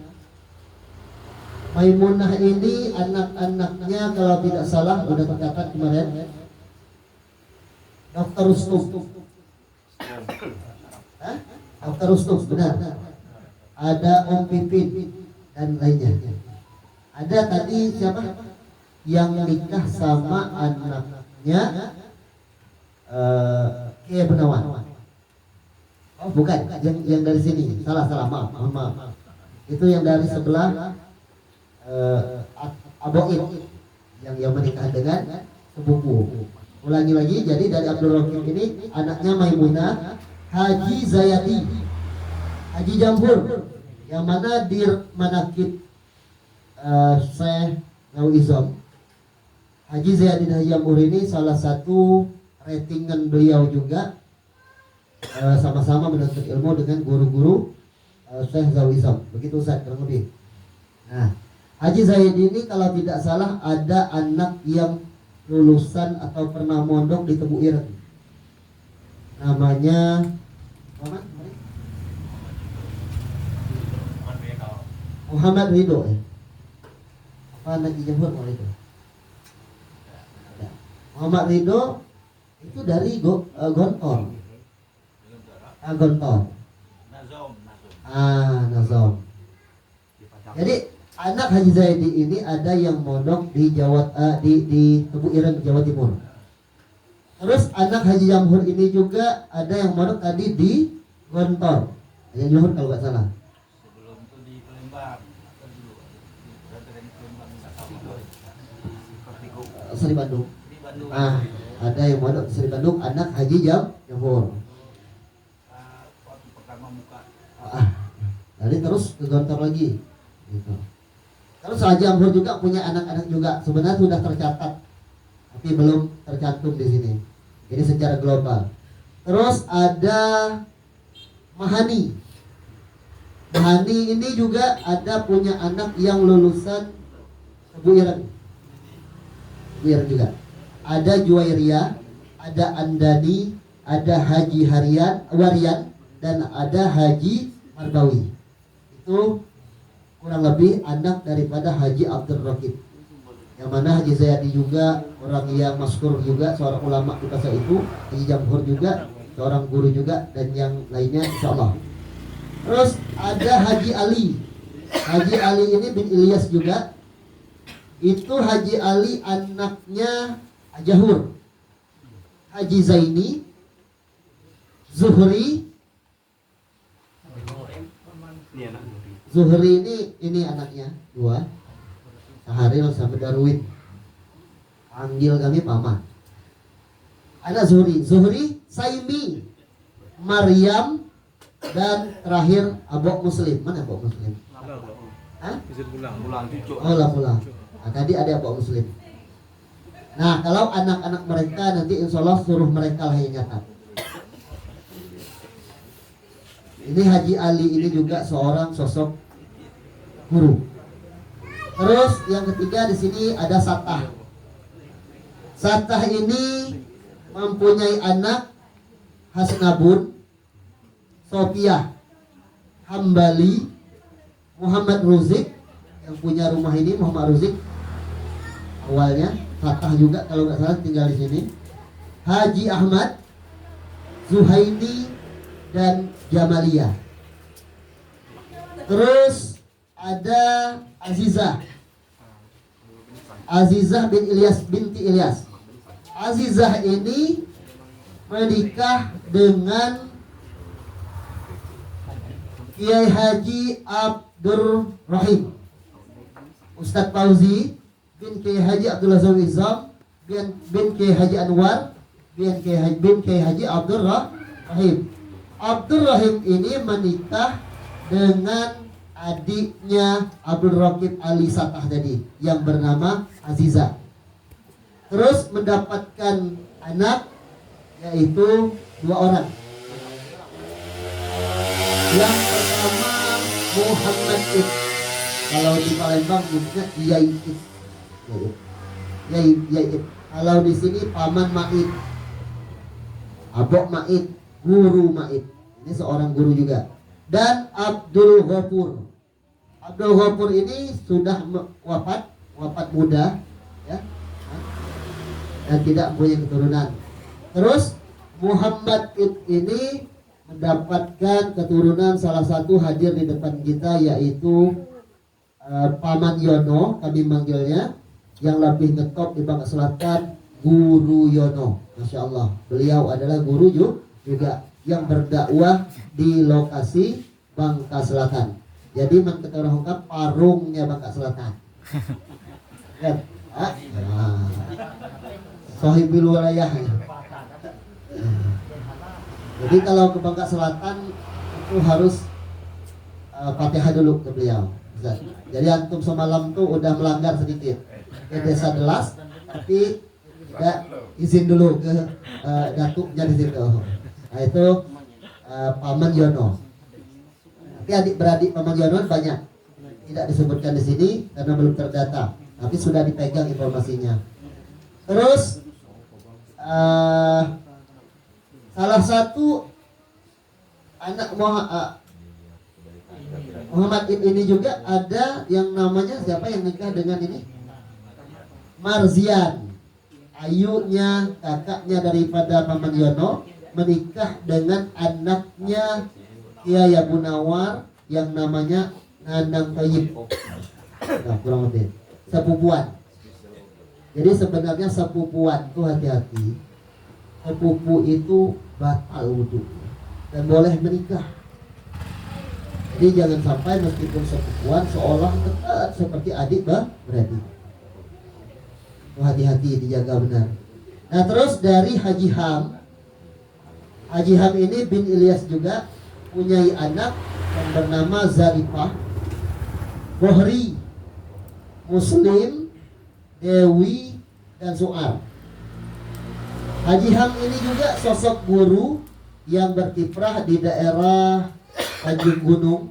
G: Maimunah ini anak-anaknya kalau tidak salah sudah tercatat kemarin, Dr. Rustum. Dr. Rustum, benar. Ada Om Pipin dan lainnya. Ada tadi siapa yang nikah sama anaknya Kiai Benawan. Oh bukan, yang dari sini. Salah, maaf. Itu yang dari sebelah Aboid yang menikah dengan sepupu. Ulangi lagi, jadi dari Abdul Raqib ini anaknya Maimunah, Haji Zayati, Haji Jambur, yang mana di manakib Syekh Nauizam. Haji Zayati Haji Jambur ini salah satu ratingan beliau juga, sama-sama menuntut ilmu dengan guru-guru Syekh Nauizam. Begitu Ustaz kurang lebih. Nah, Haji Zayadi ini kalau tidak salah ada anak yang lulusan atau pernah mondok di Tebu Ireng, namanya Muhammad Ridho ya? Apa Haji Jambur itu? Muhammad Ridho itu dari Gontor. Gontor. Nazom. Jadi anak Haji Zaidi ini ada yang mondok di di Tebu Ireng, Jawa Timur. Terus anak Haji Jamhur ini juga ada yang mondok tadi di Gontor. Haji Jamhur kalau nggak salah.
B: Sebelum itu di Palembang.
G: Seri Bandung. Ada yang mondok di Seri Bandung, anak Haji Jamhur.
B: Waktu pertama muka.
G: Jadi terus ke Gontor lagi. Gitu. Terus Haji Jamhur juga punya anak-anak juga, sebenarnya sudah tercatat, tapi belum tercantum di sini. Ini secara global. Terus ada Mahani. Mahani ini juga ada punya anak yang lulusan Bu Ireng juga. Ada Juwairiyah, ada Andani, ada Haji Warian, dan ada Haji Marbawi. Itu kurang lebih anak daripada Haji Abdul Raqib. Yang mana Haji Zayadi juga orang yang masyhur juga, seorang ulama di masa itu. Haji Jamhur juga seorang guru juga, dan yang lainnya insyaallah. Terus ada Haji Ali. Haji Ali ini bin Ilyas juga. Itu Haji Ali anaknya Jahur, Haji Zaini, Zuhri. Zuhri ini anaknya dua, Saharil sama Darwin. Panggil kami paman. Ada Zuhri, Saimi, Maryam, dan terakhir Abok Muslim. Mana Abok Muslim? Hah? Pulang. Nah, tadi ada Abok Muslim. Nah, kalau anak-anak mereka nanti insya Allah suruh mereka lah yang nyatat. Ini Haji Ali ini juga seorang sosok guru. Terus yang ketiga di sini ada Satah. Satah ini mempunyai anak Hasnabun, Sofiah, Hambali, Muhammad Ruzik. Yang punya rumah ini Muhammad Ruzik awalnya. Fatah juga kalau nggak salah tinggal di sini. Haji Ahmad, Zuhaini, dan Jamalia. Terus ada Azizah binti Ilyas. Azizah ini menikah dengan Kiai Haji Abdur Rahim, Ustadz Fauzi bin Kiai Haji Abdullah Zawizam bin Kiai Haji Anwar bin Kiai Haji Abdur Rahim. Abdur Rahim ini menikah dengan adiknya Abdul Raqib Ali Satah tadi yang bernama Azizah. Terus mendapatkan anak yaitu dua orang. Yang pertama Muhammad Id. Kalau di Palembang namanya Yaid. Kalau di sini paman Maid, Abok Maid, guru Maid. Ini seorang guru juga. Dan Abdul Ghafur. Abdul Ghafur ini sudah wafat muda, ya, dan tidak punya keturunan. Terus Muhammad Id ini mendapatkan keturunan, salah satu hadir di depan kita yaitu Paman Yono, kami manggilnya, yang lebih ngetop di Bangka Selatan, Guru Yono. Masya Allah, beliau adalah guru juga yang berdakwah di lokasi Bangka Selatan. Jadi kita ungkap parungnya Bangka Selatan. Kan? Sohibil wilayah. Jadi kalau ke Bangka Selatan itu harus Fatihah dulu ke beliau. Jadi antum semalam tuh udah melanggar sedikit ke Desa Delas, tapi tidak izin dulu ke datuknya di situ. Nah itu Paman Yono. Tapi adik-beradik Paman Yono banyak, tidak disebutkan di sini karena belum terdata, tapi sudah dipegang informasinya. Terus salah satu anak Muhammad ini juga ada yang namanya siapa yang nikah dengan ini? Marzian. Ayunya, kakaknya daripada Paman Yono, menikah dengan anaknya Kiai Abu Nawar yang namanya Nanang Tayyib. Nah, kurang lebih sepupuan. Jadi sebenarnya sepupuan itu hati-hati. Sepupu itu batal wudhu dan boleh menikah. Jadi jangan sampai meskipun sepupuan seolah dekat seperti adik beradik. Hati-hati, dijaga benar. Nah terus dari Haji Ham ini bin Ilyas juga punya anak yang bernama Zarifah, Bohri, Muslim, Dewi, dan Su'ar. Haji Ham ini juga sosok guru yang berkiprah di daerah Tanjung Gunung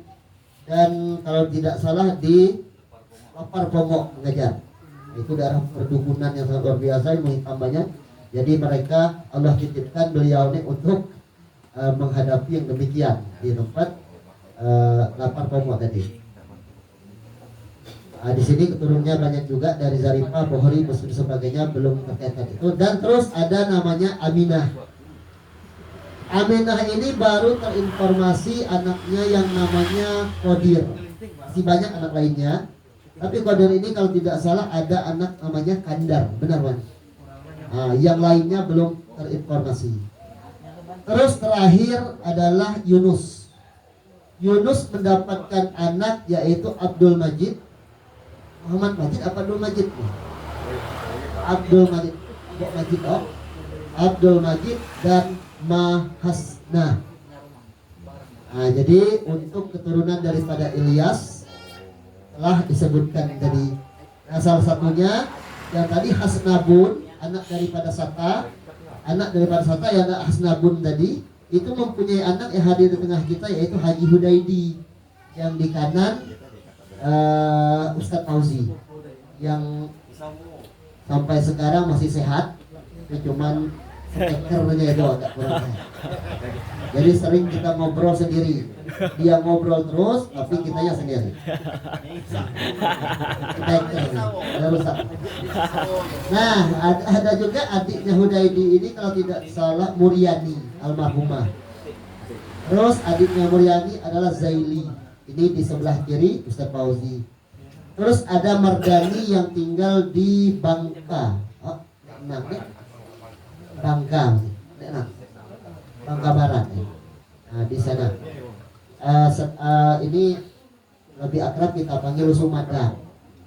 G: dan kalau tidak salah di Lapar Pongok mengajar. Itu daerah perdukunan yang sangat luar biasa, ilmu hitam banyak. Jadi mereka Allah titipkan beliau ini untuk menghadapi yang demikian di tempat Lapar Pongok tadi. Di sini keturunannya banyak juga dari Zarifah, Bohri, dan sebagainya belum terkait itu. Dan terus ada namanya Aminah. Aminah ini baru terinformasi anaknya yang namanya Qadir. Masih banyak anak lainnya. Tapi Qadir ini kalau tidak salah ada anak namanya Kandar, benar Wan? Yang lainnya belum terinformasi. Terus terakhir adalah Yunus. Yunus mendapatkan anak yaitu Abdul Majid. Muhammad Majid apa Abdul Majid? Abdul Majid. Abdul Majid dan Mahasna. Jadi untuk keturunan daripada Ilyas telah disebutkan tadi. Nah, salah satunya yang tadi Hasnabun, anak daripada Sata, yang Hasnabun tadi itu mempunyai anak yang hadir di tengah kita yaitu Haji Hudaidi, yang di kanan Ustadz Fauzi yang sampai sekarang masih sehat, cuman stekernya itu agak kurang sehat. Jadi sering kita ngobrol sendiri, dia ngobrol terus tapi kitanya sendiri. Nah, ada juga adiknya Hudaidi ini kalau tidak salah Muryani almarhumah. Terus adiknya Muryani adalah Zaili. Ini di sebelah kiri Ustaz Fauzi. Terus ada Mardani yang tinggal di Bangka. Bangka Barat. Nah, di sana. Ini lebih akrab kita panggil Sumada.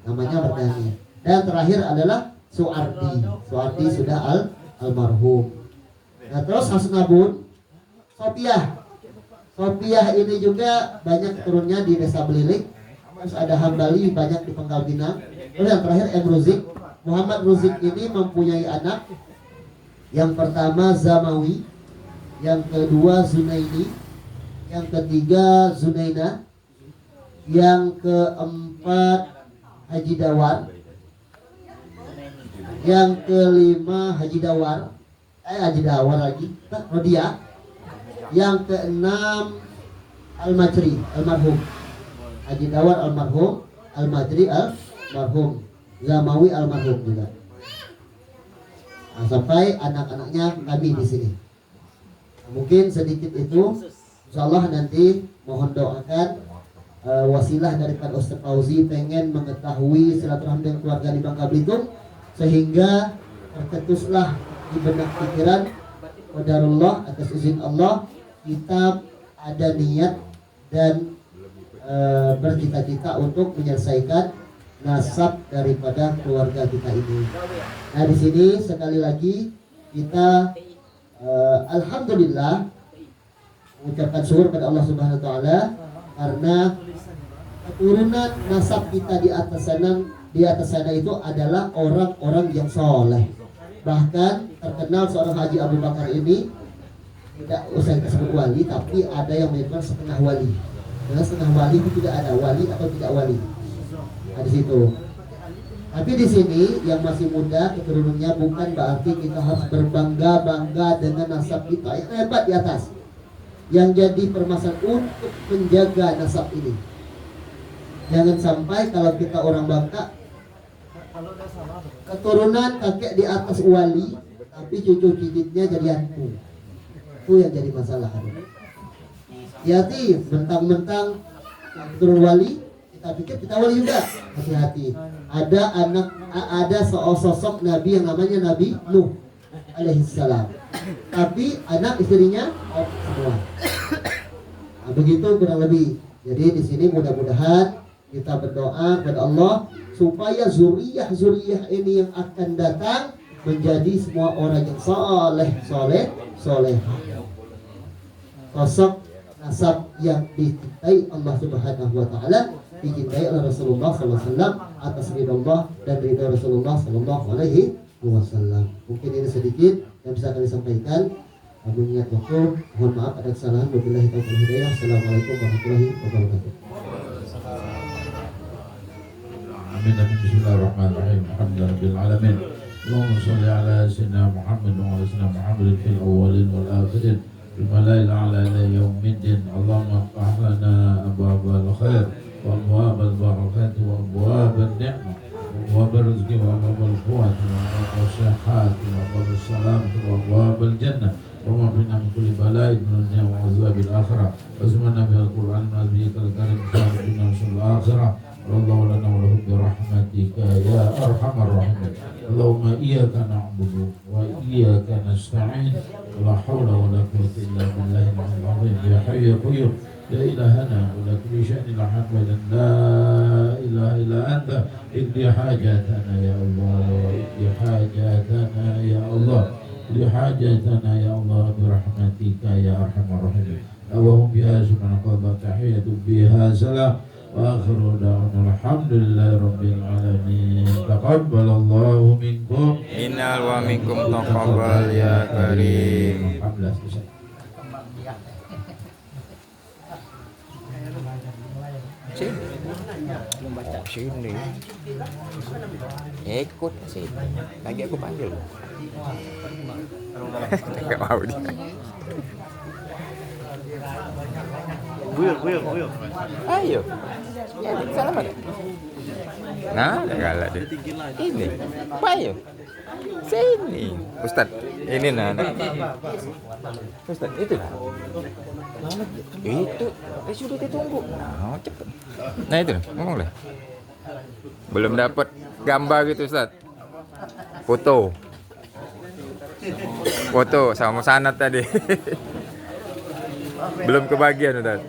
G: Namanya Mardani. Dan terakhir adalah Suardi. Suardi sudah almarhum. Nah, terus Hasnabun, Sopiah ini juga banyak turunnya di Desa Belilik. Terus ada Hambali banyak di Pangkal Pinang. Terus yang terakhir Ruzik. Muhammad Ruzik ini mempunyai anak. Yang pertama Zamawi, yang kedua Zunaidi, yang ketiga Zunaina, yang keempat Haji Dawar, yang kelima Haji Dawar lagi, Rodia. Yang keenam Al-Majri almarhum, Haji Dawar almarhum, Al-Majri almarhum, Zamawi almarhum juga. Nah, sampai anak-anaknya kami di sini. Mungkin sedikit itu. Insyaallah nanti mohon doakan wasilah daripada Ustaz Fauzi pengen mengetahui silaturahmi dengan keluarga di Bangka Belitung sehingga tercetuslah di benak pikiran qadarullah atas izin Allah kita ada niat dan bercita-cita untuk menyelesaikan nasab daripada keluarga kita ini. Nah, di sini sekali lagi kita alhamdulillah mengucapkan syukur pada Allah Subhanahu wa taala karena keturunan nasab kita di atas sana itu adalah orang-orang yang soleh. Bahkan terkenal seorang Haji Abu Bakar ini tidak usah disebut wali, tapi ada yang menyebutkan setengah wali. Karena setengah wali itu tidak ada wali atau tidak wali. Nah, di situ. Tapi di sini yang masih muda keturunannya bukan berarti kita harus berbangga-bangga dengan nasab kita yang hebat di atas. Yang jadi permasalahan untuk menjaga nasab ini. Jangan sampai kalau kita orang Bangka keturunan kakek di atas wali, tapi cucu cicitnya jadi hantu. Itu yang jadi masalah. Hati-hati, mentang-mentang turun wali, kita pikir kita wali juga. Hati-hati. Ada sosok nabi yang namanya Nabi Nuh alaihissalam. Tapi anak istrinya semua. Nah, begitu kurang lebih. Jadi di sini mudah-mudahan kita berdoa kepada Allah supaya zuriyah ini yang akan datang menjadi semua orang yang soleh. Sosok nasab yang dicintai Allah Subhanahu wa taala, dicintai oleh Rasulullah sallallahu alaihi wasallam atas ridha Allah dan ridha Rasulullah sallallahu alaihi wasallam. Mungkin ini sedikit yang bisa kami sampaikan. mengingat waktu, mohon maaf ada kesalahan. Wabillahi taufiq wal hidayah. Assalamualaikum warahmatullahi wabarakatuh.
A: Amin. Bismillahirrahmanirrahim. Alhamdulillahirabbil alamin. Allahumma shalli ala sayyidina Muhammad wa ala sayyidina Muhammad fil awwalin wal akhirin fil malaa'il a'la ila yaumiddin. Allahumma iftah lana abwaabal khair wa abwaabal barakati wa abwaabal ni'mah wa abwaabal rizqi wa abwaabal quwwati wa abwaabal sihhati wa abwaabal salamati wa abwaabal jannah. وما بنا من كل بلاء من الدنيا وعذاب الآخرة وزمنا بالقرآن العظيم الكريم شاهدنا وشر الآخرة والله لنا وله برحمتك يا أرحم الراحمين. اللهم إياك نعبد وإياك نستعين ولا حول ولا قوة إلا بالله العلي العظيم يا حي يا قيوم لا إلهنا ولا كل شيء لا حول لا إله إلا أنت اقضي حاجاتنا يا الله اقضي حاجاتنا يا الله لحاجتنا يا الله برحمتك يا أرحم الراحمين. اللهم بها سبحانك وتحية بها سلام وآخر دعوانا الحمد لله رب العالمين. تقبل الله منكم
D: Minal wa minkum taqabbal ya karim.
A: Alhamdulillah selesai.
D: Sini. Ikut sih. Lagi aku panggil. Enggak mau dia.
C: Buyur.
D: Ayo. Ya, selamat. Nah, galak dia. Ini. Ayo. Sini. Ustaz, ini nah. Ustaz, itu. Itu. Sudah ditunggu. Nah, cepet. Nah, itu. Ngomong lah. Belum dapat gambar gitu, Ustaz. Foto sama sanad tadi. Belum kebagian, Ustaz.